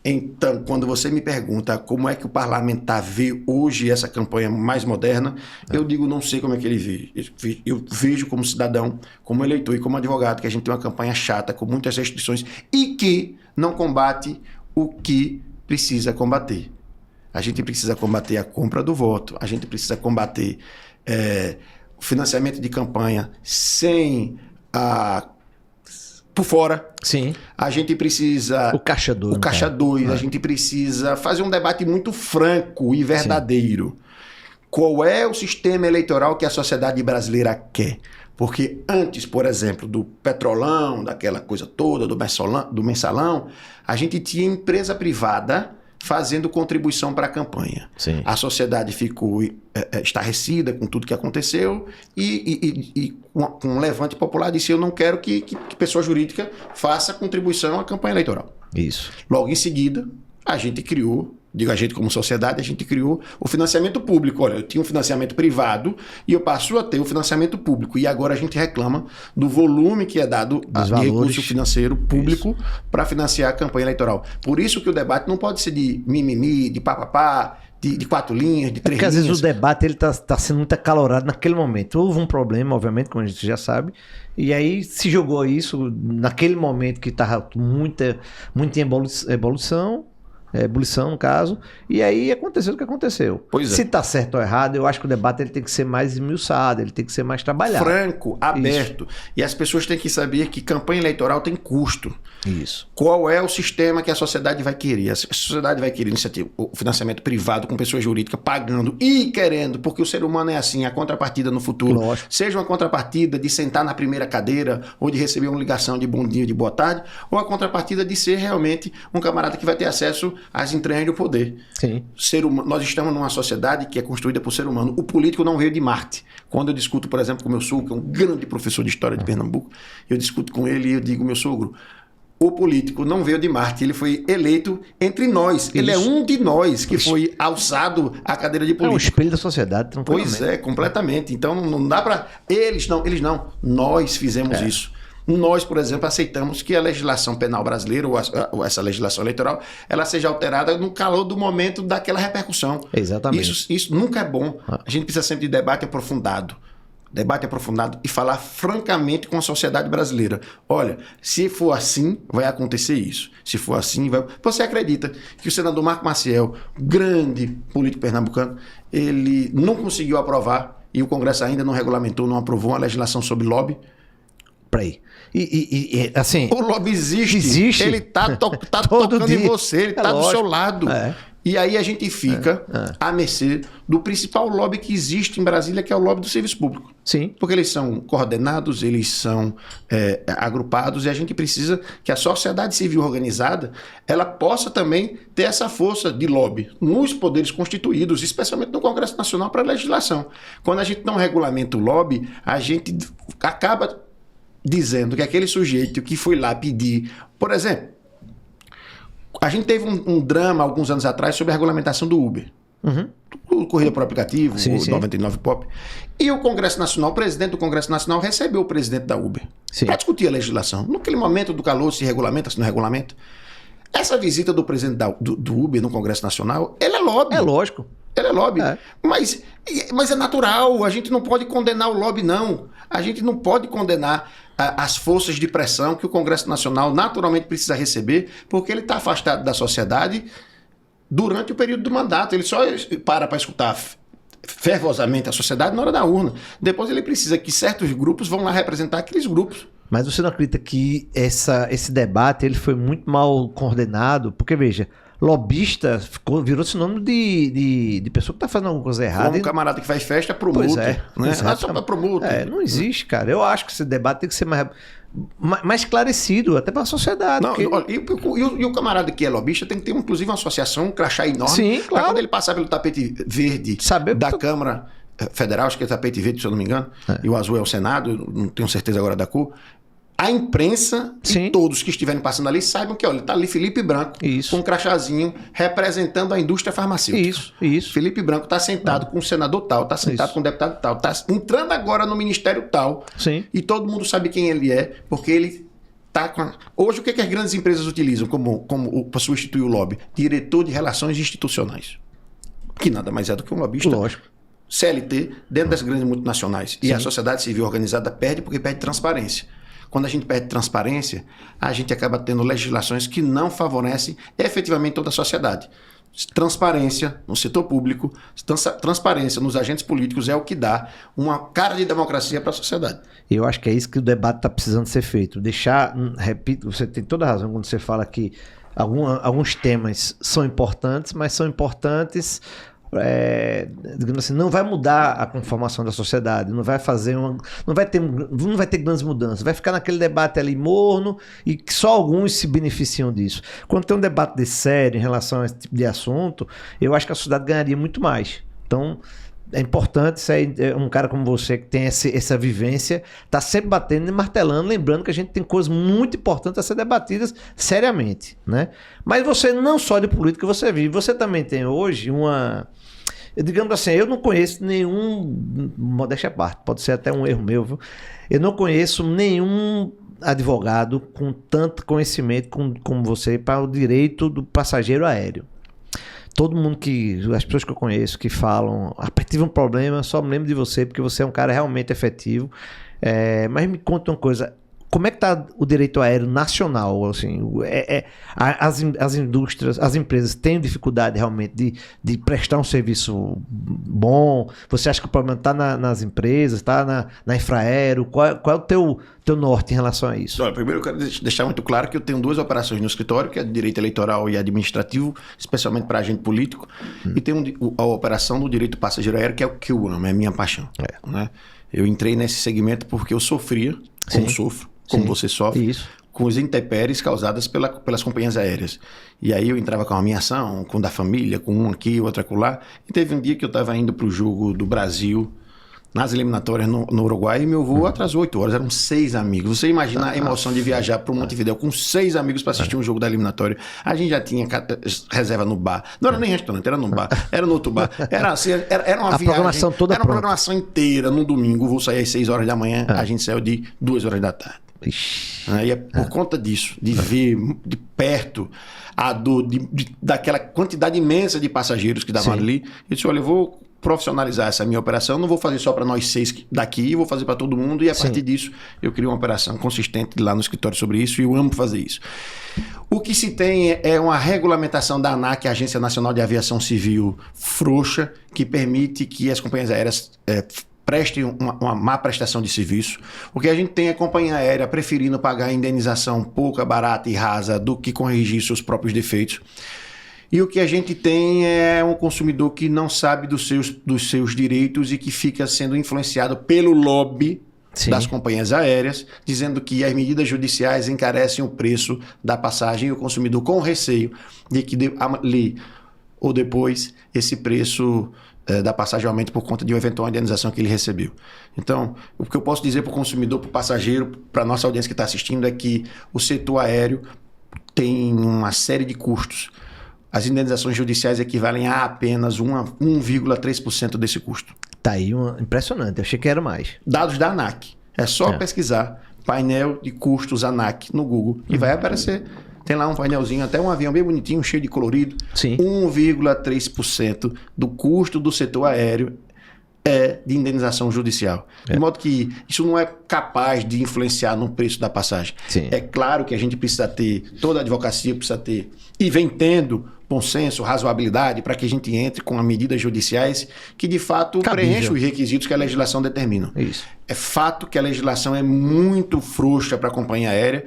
Então, quando você me pergunta como é que o parlamentar vê hoje essa campanha mais moderna, eu digo, não sei como é que ele vê. Eu vejo como cidadão, como eleitor e como advogado, que a gente tem uma campanha chata, com muitas restrições e que não combate o que precisa combater. A gente precisa combater a compra do voto, a gente precisa combater o financiamento de campanha sem por fora. Sim. A gente precisa... O Caixa 2. O Caixa 2. A gente precisa fazer um debate muito franco e verdadeiro. Qual é o sistema eleitoral que a sociedade brasileira quer? Porque antes, por exemplo, do petrolão, daquela coisa toda, do mensalão, a gente tinha empresa privada fazendo contribuição para a campanha. Sim. A sociedade ficou estarrecida com tudo que aconteceu e com um levante popular disse, eu não quero que pessoa jurídica faça contribuição à campanha eleitoral. Isso. Logo em seguida, a gente criou, digo a gente como sociedade, a gente criou o financiamento público. Olha, eu tinha um financiamento privado e eu passo a ter o financiamento público. E agora a gente reclama do volume que é dado de recurso financeiro público para financiar a campanha eleitoral. Por isso que o debate não pode ser de mimimi, de papapá, de 4 linhas, de 3 linhas. Porque às vezes o debate ele tá sendo muito acalorado naquele momento. Houve um problema, obviamente, como a gente já sabe, e aí se jogou isso naquele momento que estava muita ebulição, no caso, e aí aconteceu o que aconteceu. Se está certo ou errado, eu acho que o debate ele tem que ser mais esmiuçado, ele tem que ser mais trabalhado. Franco, aberto. Isso. E as pessoas têm que saber que campanha eleitoral tem custo. Isso. Qual é o sistema que a sociedade vai querer? A sociedade vai querer iniciativa, o financiamento privado com pessoa jurídica pagando e querendo, porque o ser humano é assim, a contrapartida no futuro. Lógico. Seja uma contrapartida de sentar na primeira cadeira ou de receber uma ligação de bom dia, de boa tarde, ou a contrapartida de ser realmente um camarada que vai ter acesso às entranhas do poder. Sim. Nós estamos numa sociedade que é construída por ser humano. O político não veio de Marte. Quando eu discuto, por exemplo, com meu sogro, que é um grande professor de história de Pernambuco, eu discuto com ele e eu digo, meu sogro, o político não veio de Marte, ele foi eleito entre nós. Isso. Ele é um de nós que foi alçado à cadeira de político. É um espelho da sociedade, tranquilamente. Pois é, completamente. Então não dá para... Eles não. Nós fizemos isso. Nós, por exemplo, aceitamos que a legislação penal brasileira, ou essa legislação eleitoral, ela seja alterada no calor do momento daquela repercussão. Exatamente. Isso nunca é bom. A gente precisa sempre de debate aprofundado. E falar francamente com a sociedade brasileira. Olha, se for assim, vai acontecer isso. Se for assim, vai... Você acredita que o senador Marco Maciel, grande político pernambucano, ele não conseguiu aprovar e o Congresso ainda não regulamentou, não aprovou uma legislação sobre lobby? Peraí. Assim, o lobby existe. Ele tá tocando em você, ele tá do seu lado. E aí a gente fica à mercê do principal lobby que existe em Brasília, que é o lobby do serviço público. Sim. Porque eles são coordenados, eles são agrupados, e a gente precisa que a sociedade civil organizada ela possa também ter essa força de lobby nos poderes constituídos, especialmente no Congresso Nacional para a legislação. Quando a gente não regulamenta o lobby, a gente acaba dizendo que aquele sujeito que foi lá pedir, por exemplo, a gente teve um drama alguns anos atrás sobre a regulamentação do Uber. Corrida por aplicativo, o 99 Pop. E o Congresso Nacional, o presidente do Congresso Nacional recebeu o presidente da Uber para discutir a legislação. Naquele momento do calor, se regulamenta, se não regulamenta. Essa visita do presidente do Uber no Congresso Nacional, ele é lobby. É lógico. Ele é lobby. Mas é natural, a gente não pode condenar o lobby, não. A gente não pode condenar as forças de pressão que o Congresso Nacional naturalmente precisa receber, porque ele está afastado da sociedade durante o período do mandato. Ele só para escutar fervorosamente a sociedade na hora da urna. Depois ele precisa que certos grupos vão lá representar aqueles grupos. Mas você não acredita que esse debate ele foi muito mal coordenado? Porque, veja, lobista virou sinônimo de pessoa que está fazendo alguma coisa errada. Como um camarada que faz festa pro multa. Né? Só para pro multa. Não existe, cara. Eu acho que esse debate tem que ser mais esclarecido, até para a sociedade. Não, porque... e o camarada que é lobista tem que ter, inclusive, uma associação, um crachá enorme. Sim, claro. Quando ele passar pelo tapete verde da Câmara Federal, acho que é tapete verde, se eu não me engano, e o azul é o Senado, não tenho certeza agora da cor, a imprensa e todos que estiverem passando ali saibam que, olha, está ali Felipe Branco com um crachazinho representando a indústria farmacêutica. Isso. Felipe Branco está sentado com o senador tal, está sentado com o deputado tal, está entrando agora no ministério tal. E todo mundo sabe quem ele é, porque ele está com... Hoje, o que as grandes empresas utilizam para substituir o lobby? Diretor de Relações Institucionais. Que nada mais é do que um lobista. Lógico. CLT, dentro das grandes multinacionais. E a sociedade civil organizada perde porque perde transparência. Quando a gente perde transparência, a gente acaba tendo legislações que não favorecem efetivamente toda a sociedade. Transparência no setor público, transparência nos agentes políticos é o que dá uma cara de democracia para a sociedade. Eu acho que é isso que o debate está precisando ser feito. Repito, você tem toda a razão quando você fala que alguns temas são importantes, mas são importantes... digamos assim, não vai mudar a conformação da sociedade, não vai ter grandes mudanças, vai ficar naquele debate ali morno e que só alguns se beneficiam disso. Quando tem um debate de sério em relação a esse tipo de assunto, eu acho que a sociedade ganharia muito mais. Então é importante um cara como você que tem essa vivência, tá sempre batendo e martelando, lembrando que a gente tem coisas muito importantes a ser debatidas seriamente, né? Mas você não só de política você vive, você também tem hoje digamos assim, eu não conheço nenhum, modéstia à parte, pode ser até um erro meu, viu? Eu não conheço nenhum advogado com tanto conhecimento como você para o direito do passageiro aéreo. Todo mundo as pessoas que eu conheço que falam, tive um problema, só me lembro de você, porque você é um cara realmente efetivo. Mas me conta uma coisa, como é que está o direito aéreo nacional? Assim, as indústrias, as empresas têm dificuldade realmente de prestar um serviço bom? Você acha que o problema está nas empresas, está na Infraero? Qual é o teu norte em relação a isso? Olha, primeiro eu quero deixar muito claro que eu tenho 2 operações no escritório, que é de direito eleitoral e administrativo, especialmente para agente político, e tenho a operação do direito passageiro aéreo, que é o que eu amo, é a minha paixão. Né? Eu entrei nesse segmento porque eu sofria, como sofro, como você sofre, com os intempéries causadas pelas companhias aéreas. E aí eu entrava com a minha ação, com da família, com um aqui, outro acolá. E teve um dia que eu estava indo para o jogo do Brasil, nas eliminatórias no Uruguai, e meu voo atrasou 8 horas, eram 6 amigos. Você imagina a emoção de viajar para o Montevidéu com 6 amigos para assistir um jogo da eliminatória. A gente já tinha reserva no bar. Não era nem restaurante, era no bar, era no outro bar. Era assim, era uma viagem. Programação toda era uma programação inteira. No domingo, o voo saía às 6 horas da manhã, a gente saiu de 2 horas da tarde. E é por conta disso, de ver de perto a dor daquela quantidade imensa de passageiros que davam ali. Eu disse, olha, eu vou profissionalizar essa minha operação, não vou fazer só para nós 6 daqui, vou fazer para todo mundo, e a partir disso eu crio uma operação consistente lá no escritório sobre isso, e eu amo fazer isso. O que se tem é uma regulamentação da ANAC, a Agência Nacional de Aviação Civil, frouxa, que permite que as companhias aéreas prestem uma má prestação de serviço. O que a gente tem é a companhia aérea preferindo pagar indenização pouca, barata e rasa do que corrigir seus próprios defeitos. E o que a gente tem é um consumidor que não sabe dos seus direitos e que fica sendo influenciado pelo lobby das companhias aéreas, dizendo que as medidas judiciais encarecem o preço da passagem, e o consumidor com receio de que ali ou depois esse preço da passagem aumente por conta de uma eventual indenização que ele recebeu. Então, o que eu posso dizer para o consumidor, para o passageiro, para a nossa audiência que está assistindo, é que o setor aéreo tem uma série de custos. As indenizações judiciais equivalem a apenas 1,3% desse custo. Tá aí, impressionante. Eu achei que era mais. Dados da ANAC. É só pesquisar painel de custos ANAC no Google e vai aparecer tem lá um painelzinho, até um avião bem bonitinho, cheio de colorido. Sim. 1,3% do custo do setor aéreo é de indenização judicial. De modo que isso não é capaz de influenciar no preço da passagem. Sim. É claro que a gente precisa ter, toda a advocacia precisa ter, e vem tendo bom senso, razoabilidade, para que a gente entre com medidas judiciais que de fato preencham os requisitos que a legislação determina. Isso. É fato que a legislação é muito frouxa para a companhia aérea.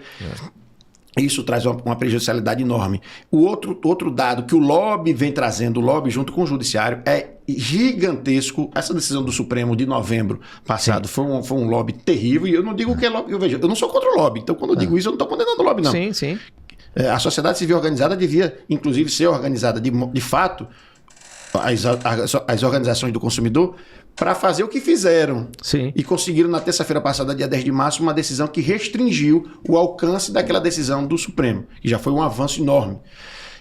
Isso traz uma prejudicialidade enorme. O outro dado que o lobby vem trazendo, o lobby junto com o judiciário, é gigantesco. Essa decisão do Supremo de novembro passado foi um lobby terrível. E eu não digo que é lobby. Eu não sou contra o lobby. Então, quando eu digo isso, eu não estou condenando o lobby, não. Sim, sim. A sociedade civil organizada devia, inclusive, ser organizada de fato, as organizações do consumidor, para fazer o que fizeram. Sim. E conseguiram, na terça-feira passada, dia 10 de março, uma decisão que restringiu o alcance daquela decisão do Supremo, que já foi um avanço enorme.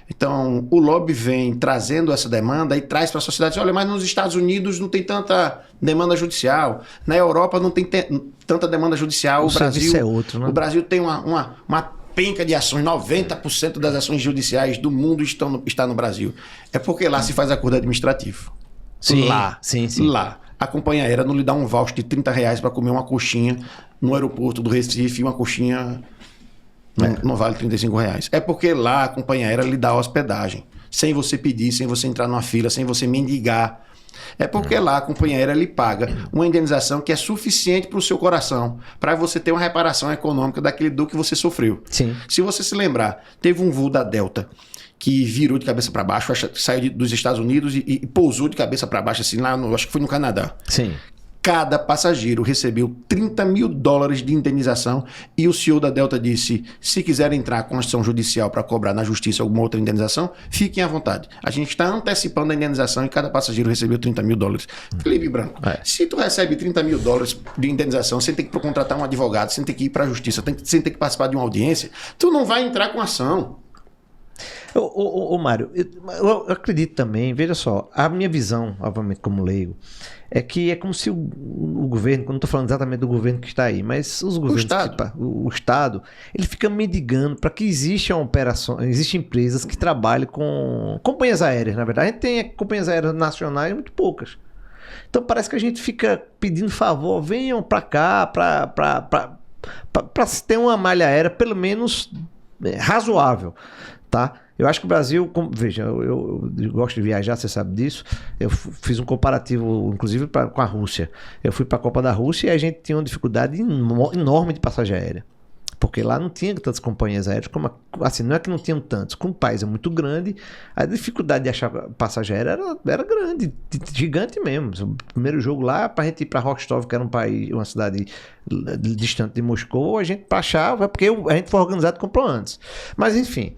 Então, o lobby vem trazendo essa demanda e traz para a sociedade, olha, mas nos Estados Unidos não tem tanta demanda judicial, na Europa não tem tanta demanda judicial, o Brasil é outro, né? O Brasil tem uma penca de ações, 90% das ações judiciais do mundo está no Brasil. É porque lá se faz acordo administrativo. Sim, lá. Sim. Lá. A companhia aérea não lhe dá um voucher de R$30 para comer uma coxinha no aeroporto do Recife, e uma coxinha não vale R$35. É porque lá a companhia aérea lhe dá hospedagem, sem você pedir, sem você entrar numa fila, sem você mendigar. É porque lá a companhia aérea lhe paga uma indenização que é suficiente para o seu coração, para você ter uma reparação econômica daquele dor que você sofreu. Sim. Se você se lembrar, teve um voo da Delta que virou de cabeça para baixo, saiu dos Estados Unidos e pousou de cabeça para baixo, assim, lá acho que foi no Canadá. Sim. Cada passageiro recebeu $30 mil de indenização e o CEO da Delta disse, se quiser entrar com ação judicial para cobrar na justiça alguma outra indenização, fiquem à vontade. A gente está antecipando a indenização e cada passageiro recebeu $30 mil. Felipe Branco, se tu recebe $30 mil de indenização sem ter que contratar um advogado, sem ter que ir para a justiça, sem ter que participar de uma audiência, tu não vai entrar com ação. Ô Mário, eu acredito também, veja só, a minha visão, obviamente como leigo, é que é como se o governo, quando não estou falando exatamente do governo que está aí, mas os governos, o Estado, ele fica mendigando para que existam empresas que trabalhem com companhias aéreas, na verdade. A gente tem companhias aéreas nacionais muito poucas. Então parece que a gente fica pedindo favor, venham para cá, para se ter uma malha aérea pelo menos razoável, tá? Eu acho que o Brasil, veja, eu gosto de viajar, você sabe disso. Eu fiz um comparativo, inclusive, com a Rússia. Eu fui para a Copa da Rússia e a gente tinha uma dificuldade enorme de passagem aérea. Porque lá não tinha tantas companhias aéreas, assim, não é que não tinham tantos. Como o país é muito grande, a dificuldade de achar passagem aérea era grande, gigante mesmo. O primeiro jogo lá, para a gente ir para Rostov, que era uma cidade distante de Moscou, a gente achava, porque a gente foi organizado e comprou antes. Mas, enfim,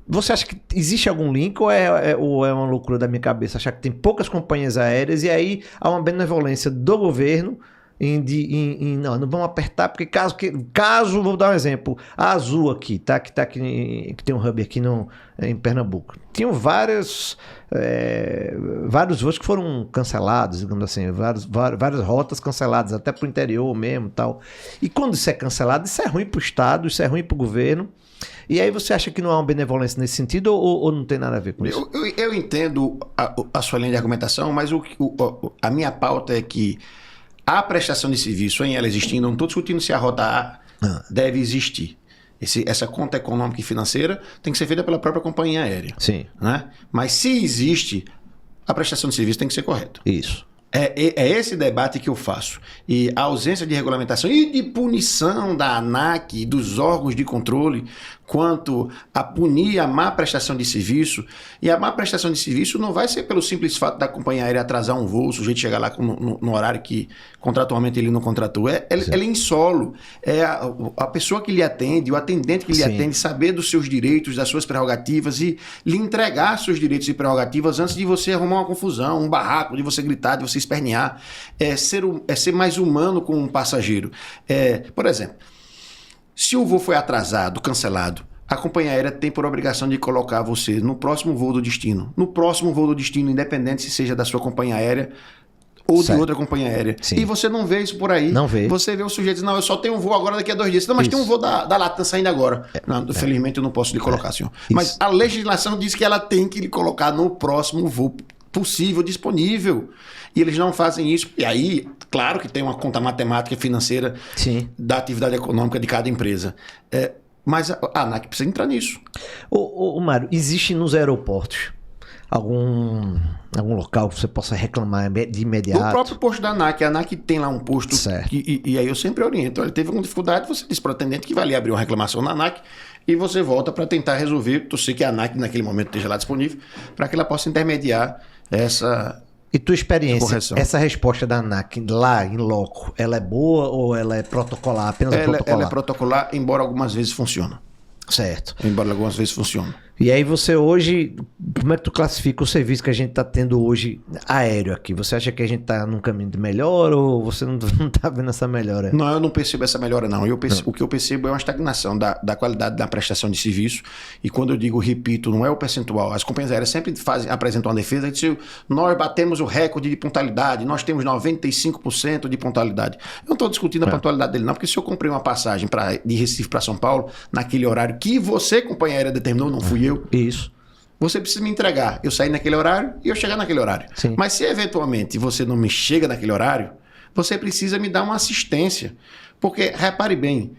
você acha que existe algum link ou é uma loucura da minha cabeça achar que tem poucas companhias aéreas e aí há uma benevolência do governo não vamos apertar, porque caso, vou dar um exemplo, a Azul aqui, tá? Que tem um hub aqui em Pernambuco. Tinham vários voos que foram cancelados, digamos assim, várias rotas canceladas, até para o interior mesmo e tal. E quando isso é cancelado, isso é ruim para o Estado, isso é ruim para o governo. E aí você acha que não há uma benevolência nesse sentido ou não tem nada a ver com isso? Eu entendo a sua linha de argumentação, mas a minha pauta é que a prestação de serviço, em ela existindo, não estou discutindo se a rota A deve existir. Essa conta econômica e financeira tem que ser feita pela própria companhia aérea. Sim. Né? Mas se existe, a prestação de serviço tem que ser correta. Isso. É esse debate que eu faço. E a ausência de regulamentação e de punição da ANAC e dos órgãos de controle quanto a punir a má prestação de serviço. E a má prestação de serviço não vai ser pelo simples fato da companhia aérea atrasar um voo, o sujeito chegar lá no horário que contratualmente ele não contratou. Ela é em solo. É a pessoa que lhe atende, o atendente que lhe atende, saber dos seus direitos, das suas prerrogativas e lhe entregar seus direitos e prerrogativas antes de você arrumar uma confusão, um barraco, de você gritar, de você espernear. É ser mais humano com um passageiro. Por exemplo, se o voo foi atrasado, cancelado, a companhia aérea tem por obrigação de colocar você no próximo voo do destino. No próximo voo do destino, independente se seja da sua companhia aérea ou de outra companhia aérea. Sim. E você não vê isso por aí. Não vê. Você vê o sujeito diz, não, eu só tenho um voo agora daqui a 2 dias. Não, mas tem um voo da Latam saindo agora. Não, felizmente eu não posso lhe colocar, senhor. Mas a legislação diz que ela tem que lhe colocar no próximo voo possível, disponível. E eles não fazem isso. E aí, claro que tem uma conta matemática e financeira da atividade econômica de cada empresa. Mas a ANAC precisa entrar nisso. Ô Mário, existe nos aeroportos algum local que você possa reclamar de imediato? O próprio posto da ANAC. A ANAC tem lá um posto e aí eu sempre oriento. Olha, teve alguma dificuldade, você diz para o atendente que vai ali abrir uma reclamação na ANAC e você volta para tentar resolver. Eu sei que a ANAC naquele momento esteja lá disponível para que ela possa intermediar essa... E tua experiência, essa resposta da ANAC lá em loco, ela é boa ou ela é protocolar, apenas protocolar? Ela é protocolar, embora algumas vezes funcione. Certo. Embora algumas vezes funcione. E aí você hoje, como é que tu classifica o serviço que a gente está tendo hoje aéreo aqui? Você acha que a gente está num caminho de melhora ou você não está vendo essa melhora? Não, eu não percebo essa melhora não. O que eu percebo é uma estagnação da qualidade da prestação de serviço. E quando eu digo, repito, não é o percentual. As companhias aéreas sempre apresentam uma defesa e dizem, nós batemos o recorde de pontualidade, nós temos 95% de pontualidade. Eu não estou discutindo a pontualidade dele não, porque se eu comprei uma passagem de Recife para São Paulo, naquele horário que você, companhia aérea, determinou, não fui eu. Isso. Você precisa me entregar. Eu sair naquele horário e eu chegar naquele horário. Sim. Mas se eventualmente você não me chega naquele horário, você precisa me dar uma assistência. Porque, repare bem,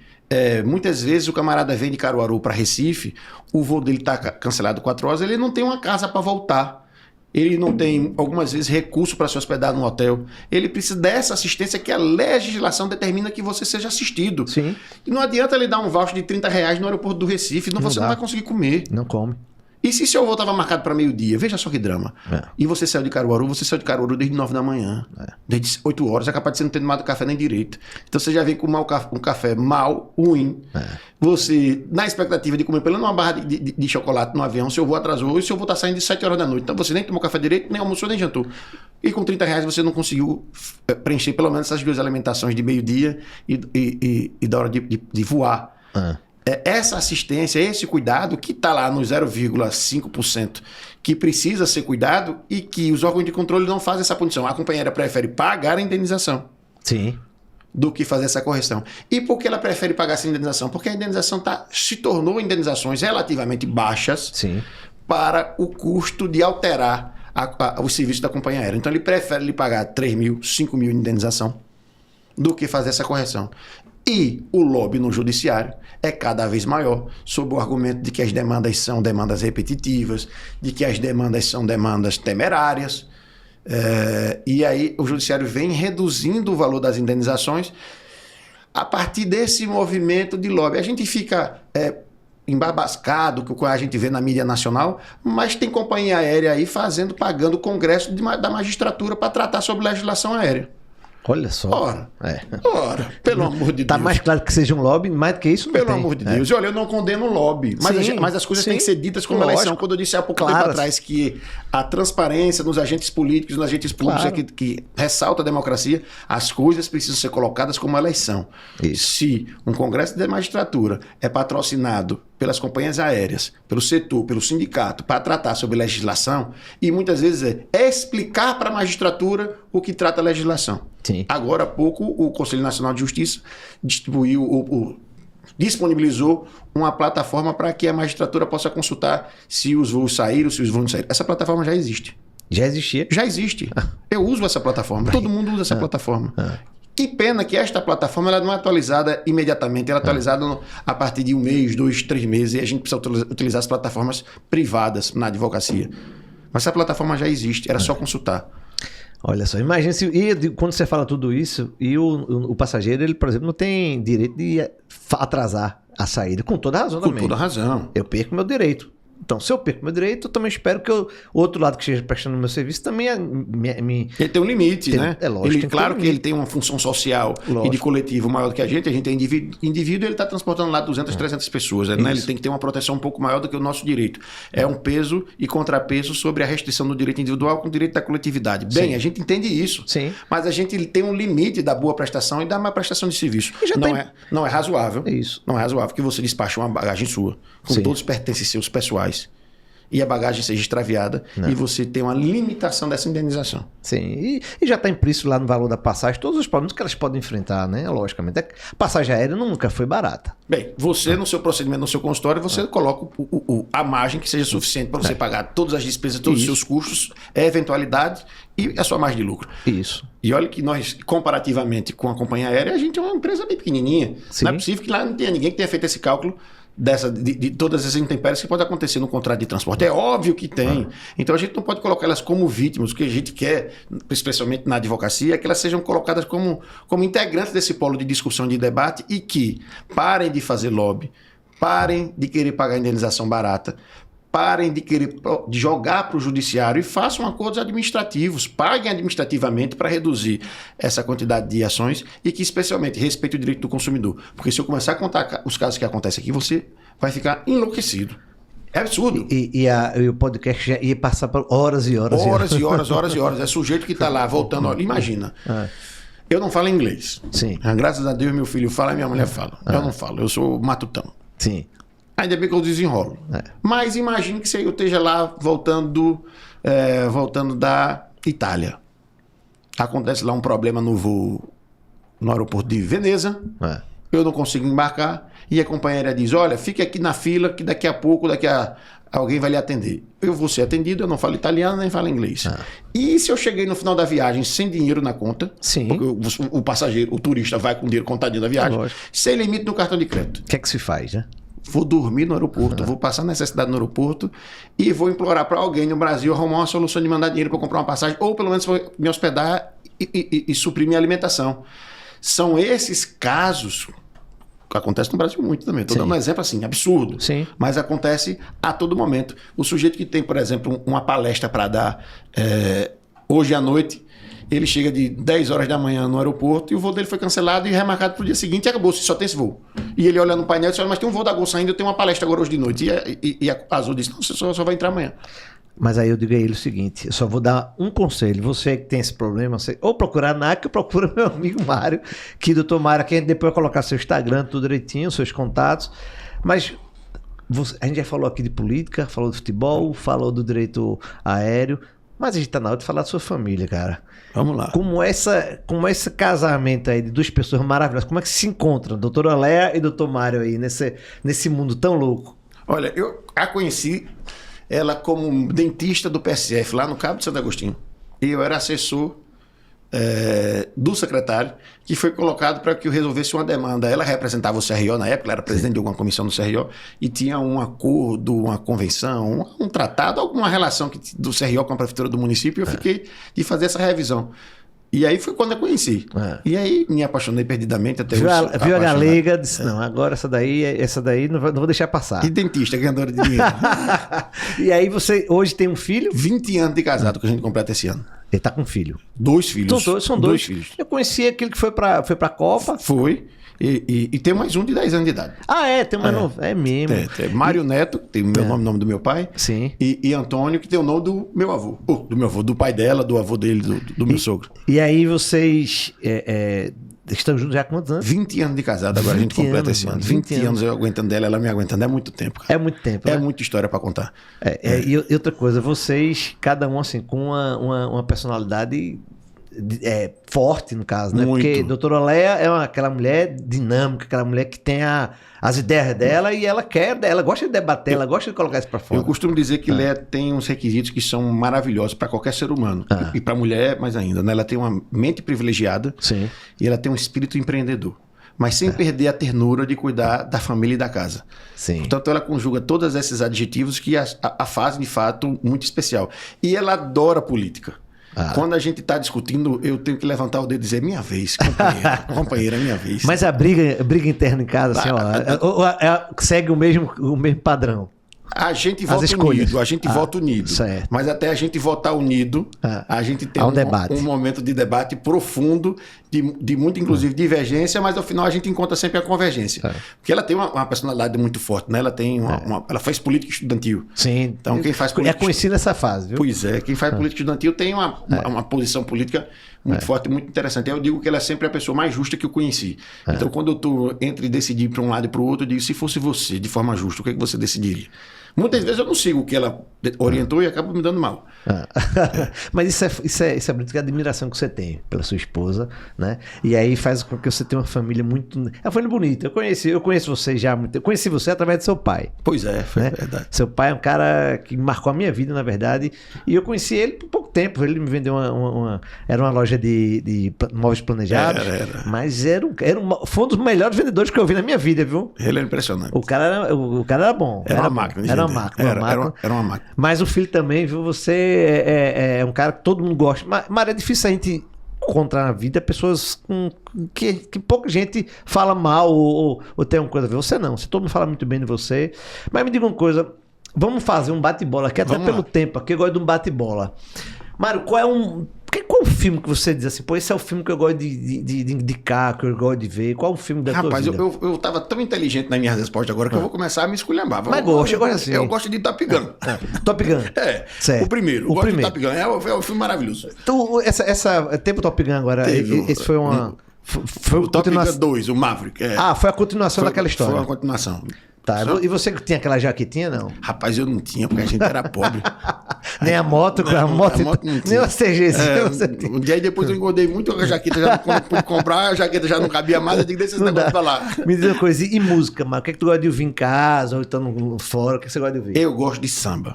muitas vezes o camarada vem de Caruaru para Recife, o voo dele está cancelado 4 horas, ele não tem uma casa para voltar. Ele não tem, algumas vezes, recurso para se hospedar no hotel. Ele precisa dessa assistência que a legislação determina que você seja assistido. Sim. E não adianta ele dar um voucher de R$30 no aeroporto do Recife, você não vai conseguir comer. Não come. E se seu voo estava marcado para meio-dia? Veja só que drama. E você saiu de Caruaru, desde 9 da manhã. Desde 8 horas, é capaz de você não ter tomado café nem direito. Então você já vem com um café ruim. Você, na expectativa de comer pelo menos uma barra de chocolate no avião, seu voo atrasou e seu voo está saindo de 7 horas da noite. Então você nem tomou café direito, nem almoçou, nem jantou. E com R$30 você não conseguiu preencher pelo menos essas 2 alimentações de meio-dia e da hora de voar. Essa assistência, esse cuidado que está lá no 0,5% que precisa ser cuidado e que os órgãos de controle não fazem essa punição. A companheira prefere pagar a indenização do que fazer essa correção. E por que ela prefere pagar essa indenização? Porque a indenização se tornou indenizações relativamente baixas para o custo de alterar o serviço da companhia aérea. Então ele prefere lhe pagar 3 mil, 5 mil de indenização do que fazer essa correção. E o lobby no judiciário é cada vez maior, sob o argumento de que as demandas são demandas repetitivas, de que as demandas são demandas temerárias. E aí o judiciário vem reduzindo o valor das indenizações a partir desse movimento de lobby. A gente fica embabascado com o que a gente vê na mídia nacional, mas tem companhia aérea aí pagando o congresso da magistratura para tratar sobre legislação aérea. Olha só. Ora, pelo amor de Deus. Tá mais claro que seja um lobby, mais do que isso não Pelo amor de Deus. Olha, eu não condeno o lobby, mas as coisas têm que ser ditas como elas são. Quando eu disse há pouco tempo atrás que a transparência nos agentes políticos, que ressalta a democracia, as coisas precisam ser colocadas como elas são. Se um congresso de magistratura é patrocinado pelas companhias aéreas, pelo setor, pelo sindicato, para tratar sobre legislação, e muitas vezes explicar para a magistratura o que trata a legislação. Agora há pouco, o Conselho Nacional de Justiça disponibilizou uma plataforma para que a magistratura possa consultar se os voos saíram, se os voos não saíram. Essa plataforma já existe. Já existia? Já existe. Eu uso essa plataforma. Todo mundo usa essa plataforma. Que pena que esta plataforma ela não é atualizada imediatamente, ela é atualizada a partir de 1 mês, 2, 3 meses, e a gente precisa utilizar as plataformas privadas na advocacia. Mas essa plataforma já existe, era só consultar. Olha só, imagina se quando você fala tudo isso, e o passageiro, ele, por exemplo, não tem direito de atrasar a saída, com toda razão também. Com toda razão. Eu perco meu direito. Então, se eu perco meu direito, eu também espero que o outro lado que esteja prestando o meu serviço também Ele tem um limite, né? É lógico. Claro que ele tem uma função social e de coletivo maior do que a gente é indivíduo, ele está transportando lá 200, 300 pessoas, né? Ele tem que ter uma proteção um pouco maior do que o nosso direito. É um peso e contrapeso sobre a restrição do direito individual com o direito da coletividade. Bem, a gente entende isso, mas a gente tem um limite da boa prestação e da má prestação de serviço. Não é razoável. Não é razoável que você despache uma bagagem sua, com todos os pertences seus pessoais. e a bagagem seja extraviada e você tem uma limitação dessa indenização. Sim, e já está implícito lá no valor da passagem todos os problemas que elas podem enfrentar, né? Logicamente. A passagem aérea nunca foi barata. Bem, você no seu procedimento, no seu consultório, você coloca a margem que seja suficiente para você pagar todas as despesas, todos os seus custos, eventualidade e a sua margem de lucro. Isso. E olha que nós, comparativamente com a companhia aérea, a gente é uma empresa bem pequenininha. Sim. Não é possível que lá não tenha ninguém que tenha feito esse cálculo de todas essas intempéries que podem acontecer no contrato de transporte. É óbvio que tem. Então a gente não pode colocar elas como vítimas. O que a gente quer, especialmente na advocacia, é que elas sejam colocadas como integrantes desse polo de discussão, de debate, e que parem de fazer lobby, parem de querer pagar indenização barata, parem de querer jogar para o judiciário e façam acordos administrativos, paguem administrativamente para reduzir essa quantidade de ações e que, especialmente, respeitem o direito do consumidor. Porque se eu começar a contar os casos que acontecem aqui, você vai ficar enlouquecido. É absurdo. E o podcast já ia passar por horas e horas. Horas e horas. É sujeito que está lá voltando. Olha, imagina. Eu não falo inglês. Sim. Graças a Deus, meu filho fala e minha mulher fala. Eu não falo. Eu sou matutão. Sim. Ainda bem que eu desenrolo. Mas imagine que eu esteja lá voltando da Itália. Acontece lá um problema no voo no aeroporto de Veneza. Eu não consigo embarcar. E a companheira diz, olha, fique aqui na fila que daqui a pouco, alguém vai lhe atender. Eu vou ser atendido, eu não falo italiano nem falo inglês. E se eu cheguei no final da viagem sem dinheiro na conta, sim, porque o passageiro, o turista vai com dinheiro contadinho da viagem, sem limite no cartão de crédito. O que é que se faz, né? Vou dormir no aeroporto, vou passar necessidade no aeroporto e vou implorar para alguém no Brasil arrumar uma solução de mandar dinheiro para comprar uma passagem ou pelo menos me hospedar e suprir minha alimentação. São esses casos que acontecem no Brasil muito também. Estou dando um exemplo assim, absurdo. Sim. Mas acontece a todo momento. O sujeito que tem, por exemplo, uma palestra para dar hoje à noite, ele chega de 10 horas da manhã no aeroporto e o voo dele foi cancelado e remarcado para o dia seguinte e acabou, só tem esse voo. E ele olha no painel e diz, olha, mas tem um voo da Gol saindo, eu tenho uma palestra agora hoje de noite. E a Azul diz, não, você só vai entrar amanhã. Mas aí eu digo a ele o seguinte, eu só vou dar um conselho, você que tem esse problema, você ou procurar a NAC ou procura meu amigo Mário, que doutor Mário, aqui a gente depois vai colocar seu Instagram, tudo direitinho, seus contatos, mas a gente já falou aqui de política, falou de futebol, falou do direito aéreo, mas a gente tá na hora de falar da sua família, cara. Vamos lá. Como esse casamento aí de duas pessoas maravilhosas, como é que se encontram, doutora Léa e doutor Mário aí, nesse mundo tão louco? Olha, eu a conheci ela como dentista do PSF, lá no Cabo de Santo Agostinho. E eu era assessor do secretário, que foi colocado para que eu resolvesse uma demanda. Ela representava o CRO na época, ela era presidente de alguma comissão do CRO, e tinha um acordo, uma convenção, um tratado, alguma relação do CRO com a prefeitura do município, e eu fiquei de fazer essa revisão. E aí foi quando eu conheci. E aí me apaixonei perdidamente até hoje. Viu a galega, disse, não, agora essa daí não vou deixar passar. E dentista, ganhadora de dinheiro. E aí você hoje tem um filho? 20 anos de casado que a gente completa esse ano. Ele tá com filho? 2 filhos. São dois filhos. Eu conheci aquele que foi pra Copa. Foi. E tem mais um de 10 anos de idade. Tem mais novo. É mesmo. Tem Mário Neto, que tem o meu nome do meu pai. Sim. E Antônio, que tem o nome do meu avô. Do meu avô, do pai dela, do avô dele, do meu sogro. E aí vocês estão juntos já há quantos anos? 20 anos de casado, agora a gente completa esse ano. 20 anos eu aguentando dela, ela me aguentando. É muito tempo, cara. É muito tempo. É muita história pra contar. E outra coisa, vocês, cada um assim, com uma personalidade forte, no caso, né? Muito. Porque a doutora Léa é aquela mulher dinâmica, aquela mulher que tem as ideias dela e ela gosta de debater, ela gosta de colocar isso pra fora. Eu costumo dizer que Léa tem uns requisitos que são maravilhosos para qualquer ser humano. E para mulher, mais ainda, né? Ela tem uma mente privilegiada. Sim. E ela tem um espírito empreendedor. Mas sem perder a ternura de cuidar da família e da casa. Sim. Portanto, ela conjuga todos esses adjetivos que a fazem, de fato, muito especial. E ela adora política. Quando a gente está discutindo, eu tenho que levantar o dedo e dizer, minha vez, companheira, minha vez. Mas a briga interna em casa, assim, segue o mesmo padrão. A gente vota unido, Certo. Mas até a gente votar unido, a gente tem um momento de debate profundo, de muita, inclusive, divergência, mas ao final a gente encontra sempre a convergência. Porque ela tem uma personalidade muito forte, né? Ela tem ela faz política estudantil. Sim. Então quem faz política... É conhecido nessa fase, viu? Pois é, quem faz política estudantil tem uma posição política muito forte, muito interessante. Eu digo que ela é sempre a pessoa mais justa que eu conheci. Então quando eu estou entre decidir para um lado e para o outro, eu digo, se fosse você, de forma justa, o que é que você decidiria? Muitas vezes eu não sigo o que ela orientou e acabo me dando mal. Mas isso é bonito, que é a admiração que você tem pela sua esposa, né? E aí faz com que você tenha uma família muito... É uma família bonita. Eu conheço você já muito. Eu conheci você através do seu pai. Pois é, foi né? verdade. Seu pai é um cara que marcou a minha vida, na verdade. E eu conheci ele por pouco tempo. Ele me vendeu era uma loja de móveis planejados. Era. Mas foi um dos melhores vendedores que eu vi na minha vida, viu? Ele era impressionante. O cara era bom. Era uma máquina. Era uma máquina. Era uma máquina. Mas o filho também, viu? Você é um cara que todo mundo gosta. Mas é difícil a gente encontrar na vida pessoas que pouca gente fala mal ou tem uma coisa a ver. Você não. Todo mundo fala muito bem de você. Mas me diga uma coisa. Vamos fazer um bate-bola aqui, até pelo tempo. Aqui eu gosto de um bate-bola. Mário, qual é o filme que você diz assim, pô, esse é o filme que eu gosto de indicar, que eu gosto de ver? Qual é o filme da tua vida? Rapaz, eu tava tão inteligente nas minhas respostas agora que eu vou começar a me esculhambar. Mas eu gosto assim. Eu gosto de Top Gun. Top Gun. Certo. O primeiro. Eu gosto de Top Gun. É um filme maravilhoso. Então, teve o Top Gun agora. Esse foi uma... Foi o Top Gun 2, o Maverick. Foi a continuação daquela história. Foi uma continuação. Tá, e você que tinha aquela jaquetinha, não? Rapaz, eu não tinha, porque a gente era pobre. Nem a moto, nem a CG. Um dia depois eu engordei muito a jaqueta, já quando pude comprar, a jaqueta já não cabia mais, eu digo, deixa esse negócio pra lá. Me diz uma coisa, e música, mas o que é que tu gosta de ouvir em casa, ou então fora, o que você gosta de ouvir? Eu gosto de samba.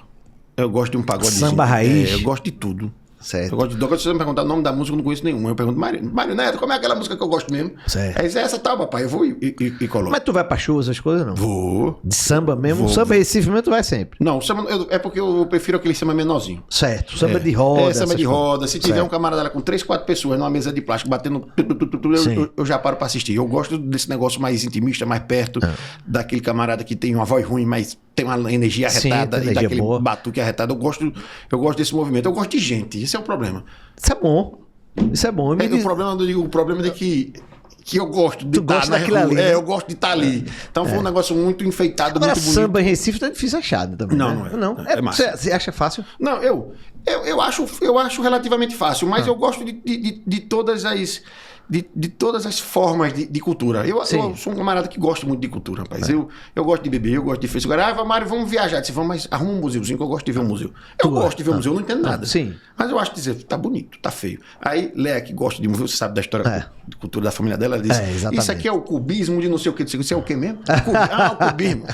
Eu gosto de um pagodezinho. Samba raiz? Eu gosto de tudo. Certo. Eu gosto de... Se você me perguntar o nome da música, eu não conheço nenhuma. Eu pergunto, Mário Neto, como é aquela música que eu gosto mesmo? Certo. Aí essa tal, papai, eu vou e coloco. Mas tu vai pra show, essas coisas, não? Vou. De samba mesmo? Samba Recife mesmo tu vai sempre? Não, samba, é porque eu prefiro aquele samba menorzinho. Certo. Samba de roda. Samba de roda. Se tiver um camarada lá com 3, 4 pessoas numa mesa de plástico batendo, eu já paro pra assistir. Eu gosto desse negócio mais intimista, mais perto daquele camarada que tem uma voz ruim, mas tem uma energia arretada, e daquele batuque arretado. Eu gosto desse movimento. Eu gosto de gente. Esse é o problema. Isso é bom. O problema é que eu gosto de estar daquilo ali. Né? Eu gosto de estar ali. Então foi um negócio muito enfeitado, agora, muito bonito. Samba em Recife tá difícil achar também. Não é massa. Você acha fácil? Não, eu acho relativamente fácil, mas eu gosto de todas as... De todas as formas de cultura. Eu sou um camarada que gosta muito de cultura, rapaz. Eu gosto de beber, eu gosto de festa. Agora, Mário, vamos viajar. Disse, mas arruma um museuzinho que eu gosto de ver um museu. Eu gosto de ver um museu, eu não entendo nada. Sim. Mas eu acho que dizer, tá bonito, tá feio. Aí, Léa, que gosta de museu, você sabe da história de cultura da família dela, ela disse, isso aqui é o cubismo de não sei o que. Isso é o que mesmo? O cubismo.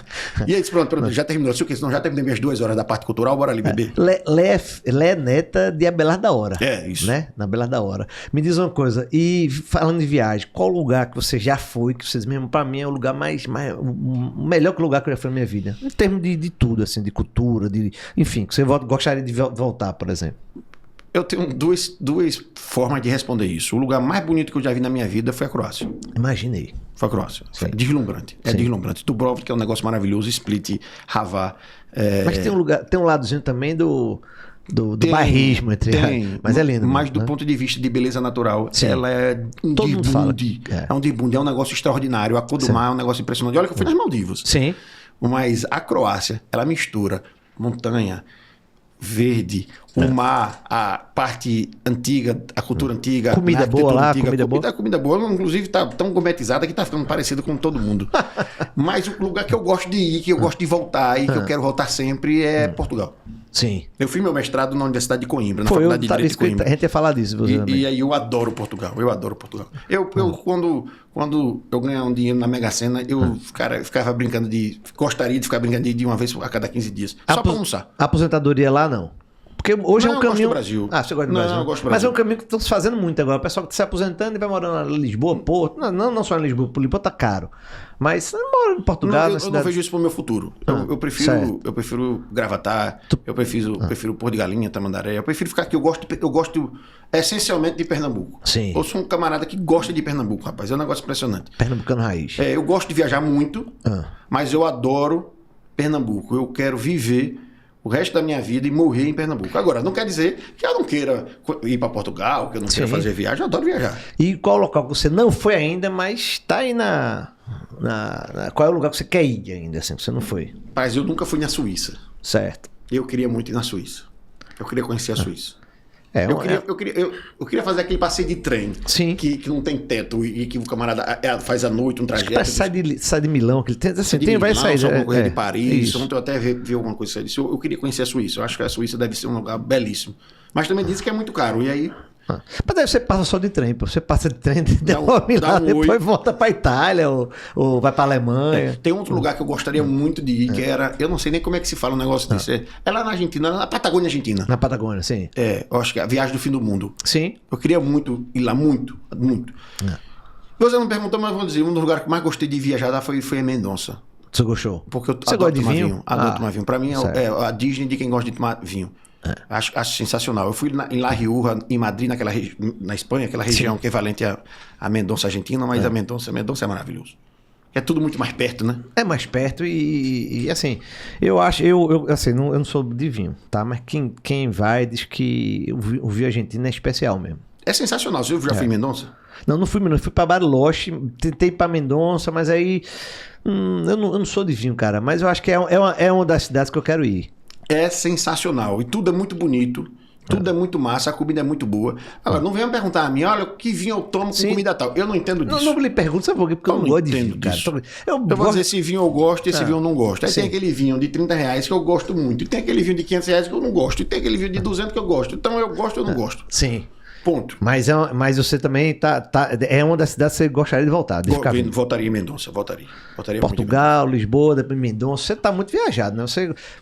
E aí disse, pronto, já terminou. Senão já terminei minhas 2 horas da parte cultural, bora ali beber. Lé é neta de Abelardo da Hora. É, isso. Né? Na Abelardo da Hora. Me diz uma coisa, e falando de viagem, qual lugar que você já foi, que vocês mesmo, pra mim, é o lugar o melhor lugar que eu já fui na minha vida? Em termos de tudo, assim, de cultura, enfim, que você gostaria de voltar, por exemplo. Eu tenho duas formas de responder isso. O lugar mais bonito que eu já vi na minha vida foi a Croácia. Imaginei. Foi a Croácia. Foi deslumbrante. Deslumbrante. Dubrovnik é um negócio maravilhoso, Split, Hvar. Mas tem um ladozinho também do bairrismo, mas é lindo. Mas do ponto de vista de beleza natural, ela é um desbunde. É um desbunde, é um negócio extraordinário. A cor do mar é um negócio impressionante. Olha que eu fui nas Maldivas. Sim. Mas a Croácia, ela mistura montanha, verde, o mar, a parte antiga, a cultura antiga. Comida boa lá, comida boa. Inclusive tá tão gourmetizada que tá ficando parecido com todo mundo. Mas o lugar que eu gosto de ir, que eu gosto de voltar e que eu quero voltar sempre é Portugal. Sim. Eu fiz meu mestrado na Universidade de Coimbra, na Faculdade de Direito de Coimbra. A gente ia falar disso. E aí eu adoro Portugal. Eu quando eu ganhar um dinheiro na Mega Sena, eu ficava brincando gostaria de ficar brincando de uma vez a cada 15 dias. Só para almoçar. A aposentadoria lá, não? Porque hoje é um caminho... Eu gosto do Brasil. Você gosta do Brasil? Não, eu gosto do Brasil. Mas é um caminho que estão se fazendo muito agora. O pessoal que está se aposentando e vai morando em Lisboa, Porto. Não só em Lisboa, Lisboa tá caro. Mas mora em Portugal, eu não vejo isso pro meu futuro. Eu prefiro Gravatar, eu prefiro Porto de Galinha, Tamandaré. Eu prefiro ficar aqui. Eu gosto essencialmente de Pernambuco. Sim. Eu sou um camarada que gosta de Pernambuco, rapaz. É um negócio impressionante. Pernambucano raiz. Eu gosto de viajar muito, mas eu adoro Pernambuco. Eu quero viver o resto da minha vida e morrer em Pernambuco. Agora, não quer dizer que eu não queira ir para Portugal, que eu não queira fazer viagem. Eu adoro viajar. E qual local que você não foi ainda, mas está aí qual é o lugar que você quer ir ainda, assim, que você não foi? Mas eu nunca fui na Suíça. Certo. Eu queria muito ir na Suíça. Eu queria conhecer a Suíça. Eu queria fazer aquele passeio de trem. Sim. Que não tem teto e que o camarada faz à noite um trajeto. Acho que sai de Milão, que ele tem, assim, tem vai sair. Alguma coisa de Paris. Ontem eu até vi alguma coisa disso. Eu queria conhecer a Suíça. Eu acho que a Suíça deve ser um lugar belíssimo. Mas também dizem que é muito caro. E aí... Mas daí você passa só de trem, pô. Você passa de trem, depois volta pra Itália ou vai pra Alemanha. Tem outro lugar que eu gostaria muito de ir, que era... Eu não sei nem como é que se fala um negócio disso. É lá na Argentina, na Patagônia Argentina. Na Patagônia, sim. Eu acho que é a viagem do fim do mundo. Sim. Eu queria muito ir lá, muito. Você não perguntou, mas eu vou dizer, um dos lugares que mais gostei de viajar foi em Mendonça. Você gostou? Porque eu Você gosta de vinho? Adoro tomar vinho. Pra mim é a Disney de quem gosta de tomar vinho. Acho sensacional. Eu fui em La Rioja, em Madrid, na Espanha, aquela região que é valente a Mendonça, Argentina, mas a Mendonça é maravilhoso. É tudo muito mais perto, né? É mais perto e assim, eu acho, assim, eu não sou de vinho, tá? Mas quem vai diz que o vinho argentino é especial mesmo. É sensacional. Você já foi em Mendonça? Não fui pra Bariloche, tentei pra Mendonça, mas aí eu não sou de vinho, cara. Mas eu acho que é uma das cidades que eu quero ir. É sensacional. E tudo é muito bonito. Tudo é muito massa, a comida é muito boa. Agora, não venham perguntar a mim, olha, que vinho eu tomo com comida tal. Eu não entendo disso. Não lhe pergunto, sabe por quê? Porque eu não gosto de vinho, cara. Eu vou dizer, esse vinho eu gosto e esse vinho eu não gosto. Aí tem aquele vinho de R$30 que eu gosto muito. E tem aquele vinho de R$500 que eu não gosto. E tem aquele vinho de 200 que eu gosto. Então eu gosto ou não gosto. Sim. Ponto. Mas você também é uma das cidades que você gostaria de voltar. Voltaria em Mendonça, voltaria Portugal, Lisboa, depois Mendonça. Você tá muito viajado, né?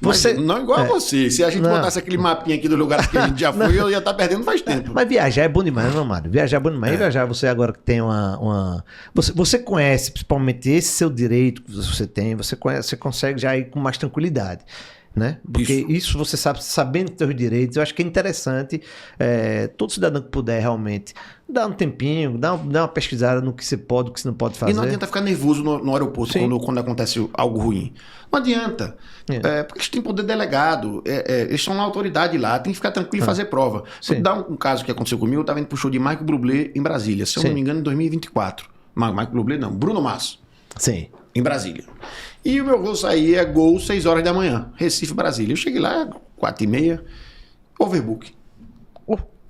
Você... Não igual a você. Se a gente botasse aquele mapinha aqui do lugar que a gente já foi, eu ia estar perdendo faz tempo. Mas viajar é bom demais, não, Mário? Viajar é bom demais. E viajar, você agora que tem uma... Você conhece principalmente esse seu direito que você tem, você consegue já ir com mais tranquilidade. Né? Porque isso você sabe, sabendo dos seus direitos, eu acho que é interessante todo cidadão que puder realmente dar um tempinho, dar uma pesquisada no que você pode, no que você não pode fazer. E não adianta ficar nervoso no aeroporto quando acontece algo ruim. Não adianta. Porque eles têm poder delegado, eles são uma autoridade lá, tem que ficar tranquilo e fazer prova. Vou dar um caso que aconteceu comigo, eu estava indo pro show de Michael Bublé em Brasília, se eu não me engano, em 2024. Michael Bublé não, Bruno Mars. Sim. Em Brasília. E o meu voo saía, 6 horas da manhã, Recife, Brasília. Eu cheguei lá, 4h30, overbook.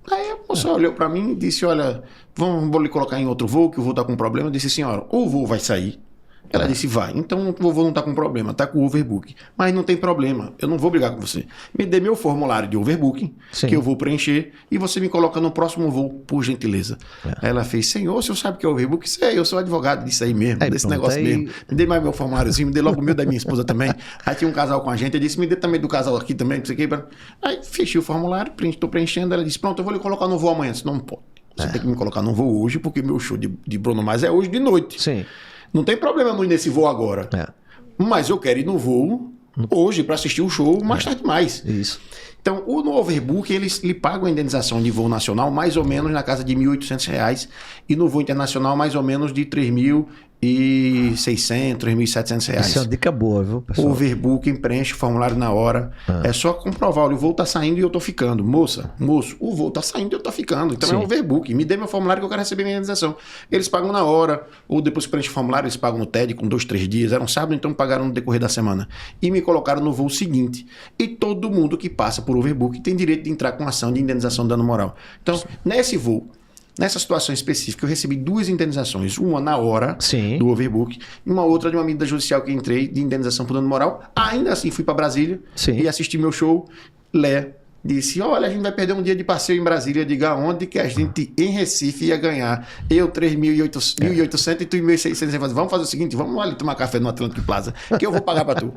Aí a moça olhou pra mim e disse, olha, vou lhe colocar em outro voo, que o voo tá com problema. Eu disse, senhora, o voo vai sair. Ela disse, vai. Então o voo não tá com problema, tá com overbook. Mas não tem problema, eu não vou brigar com você. Me dê meu formulário de overbooking, que eu vou preencher, e você me coloca no próximo voo, por gentileza. Aí ela fez, senhor, o senhor sabe que é overbook? Sei, eu sou advogado disso aí mesmo, desse negócio mesmo. Me dê mais meu formuláriozinho, me dê logo o meu da minha esposa também. Aí tinha um casal com a gente, eu disse, me dê também do casal aqui também, não sei o que. Aí fechei o formulário, estou preenchendo, ela disse, pronto, eu vou lhe colocar no voo amanhã. Eu disse, não pode. Você tem que me colocar no voo hoje, porque meu show de Bruno Mars é hoje de noite. Sim. Não tem problema não ir nesse voo agora. Mas eu quero ir no voo hoje para assistir o show mais tarde mais. Isso. Então, no overbook, eles lhe pagam a indenização de voo nacional mais ou menos na casa de R$1.800 e no voo internacional mais ou menos de R$3.600, R$3.700. Isso é uma dica boa, viu, pessoal? Overbooking, preenche o formulário na hora. É só comprovar, olha, o voo tá saindo e eu tô ficando. Moço, o voo tá saindo e eu tô ficando. Então é overbooking. Me dê meu formulário que eu quero receber minha indenização. Eles pagam na hora, ou depois que preenche o formulário, eles pagam no TED com 2, 3 dias. Era um sábado, então pagaram no decorrer da semana. E me colocaram no voo seguinte. E todo mundo que passa por overbooking tem direito de entrar com ação de indenização de dano moral. Então, nesse voo, nessa situação específica, eu recebi 2 indenizações. Uma na hora do overbook e uma outra de uma medida judicial que entrei de indenização por dano moral. Ainda assim, fui para Brasília e assisti meu show. Disse, olha, a gente vai perder um dia de passeio em Brasília. Diga onde que a gente, em Recife, ia ganhar. Eu, 3.800 e tu 1.600. Vamos fazer o seguinte, vamos ali tomar café no Atlântico Plaza, que eu vou pagar pra tu.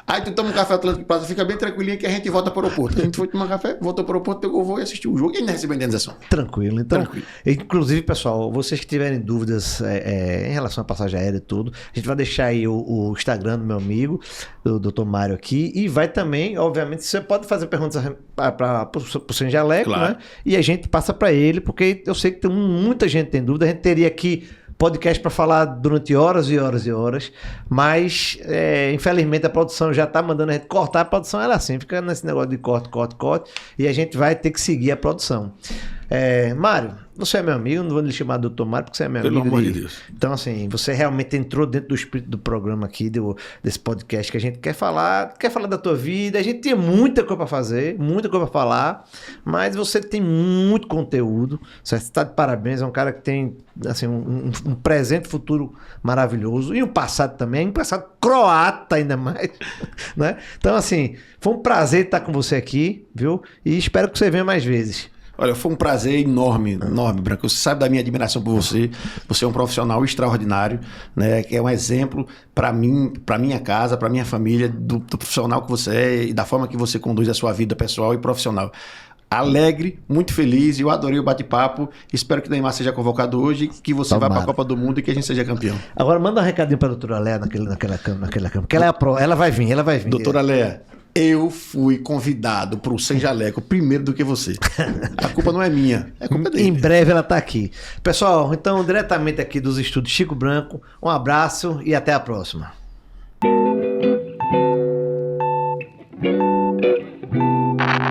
Aí tu toma um café no Atlântico Plaza, fica bem tranquilinho que a gente volta para o aeroporto. A gente foi tomar café, voltou para o aeroporto, pegou o voo e assistiu o jogo e ainda recebeu a indenização. Tranquilo, então. Inclusive, pessoal, vocês que tiverem dúvidas em relação à passagem aérea e tudo, a gente vai deixar aí o Instagram do meu amigo, do Dr. Mário aqui, e vai também, obviamente, você pode fazer perguntas para o seu jaleco, né? E a gente passa para ele, porque eu sei que muita gente tem dúvida. A gente teria aqui podcast para falar durante horas e horas e horas, mas infelizmente a produção já está mandando a gente cortar. A produção ela assim, fica nesse negócio de corte, e a gente vai ter que seguir a produção. Mário, você é meu amigo, não vou lhe chamar doutor Mário, porque você é meu amigo. Pelo amor de Deus. Então, assim, você realmente entrou dentro do espírito do programa aqui, desse podcast, que a gente quer falar da tua vida. A gente tem muita coisa para fazer, muita coisa para falar, mas você tem muito conteúdo. Você está de parabéns, é um cara que tem assim, um presente futuro maravilhoso, e um passado também, um passado croata ainda mais, né? Então, assim, foi um prazer estar com você aqui, viu? E espero que você venha mais vezes. Olha, foi um prazer enorme, Branco. Você sabe da minha admiração por você. Você é um profissional extraordinário, né? Que é um exemplo para mim, para minha casa, para minha família, do profissional que você é e da forma que você conduz a sua vida pessoal e profissional. Alegre, muito feliz, eu adorei o bate-papo. Espero que o Neymar seja convocado hoje, que você vá para a Copa do Mundo e que a gente seja campeão. Agora manda um recadinho para a doutora Léa naquela câmera, porque ela vai vir. Doutora Léa, eu fui convidado para o Sem Jaleco primeiro do que você. A culpa não é minha, é culpa dele. Em breve ela está aqui. Pessoal, então, diretamente aqui dos estúdios Chico Branco, um abraço e até a próxima.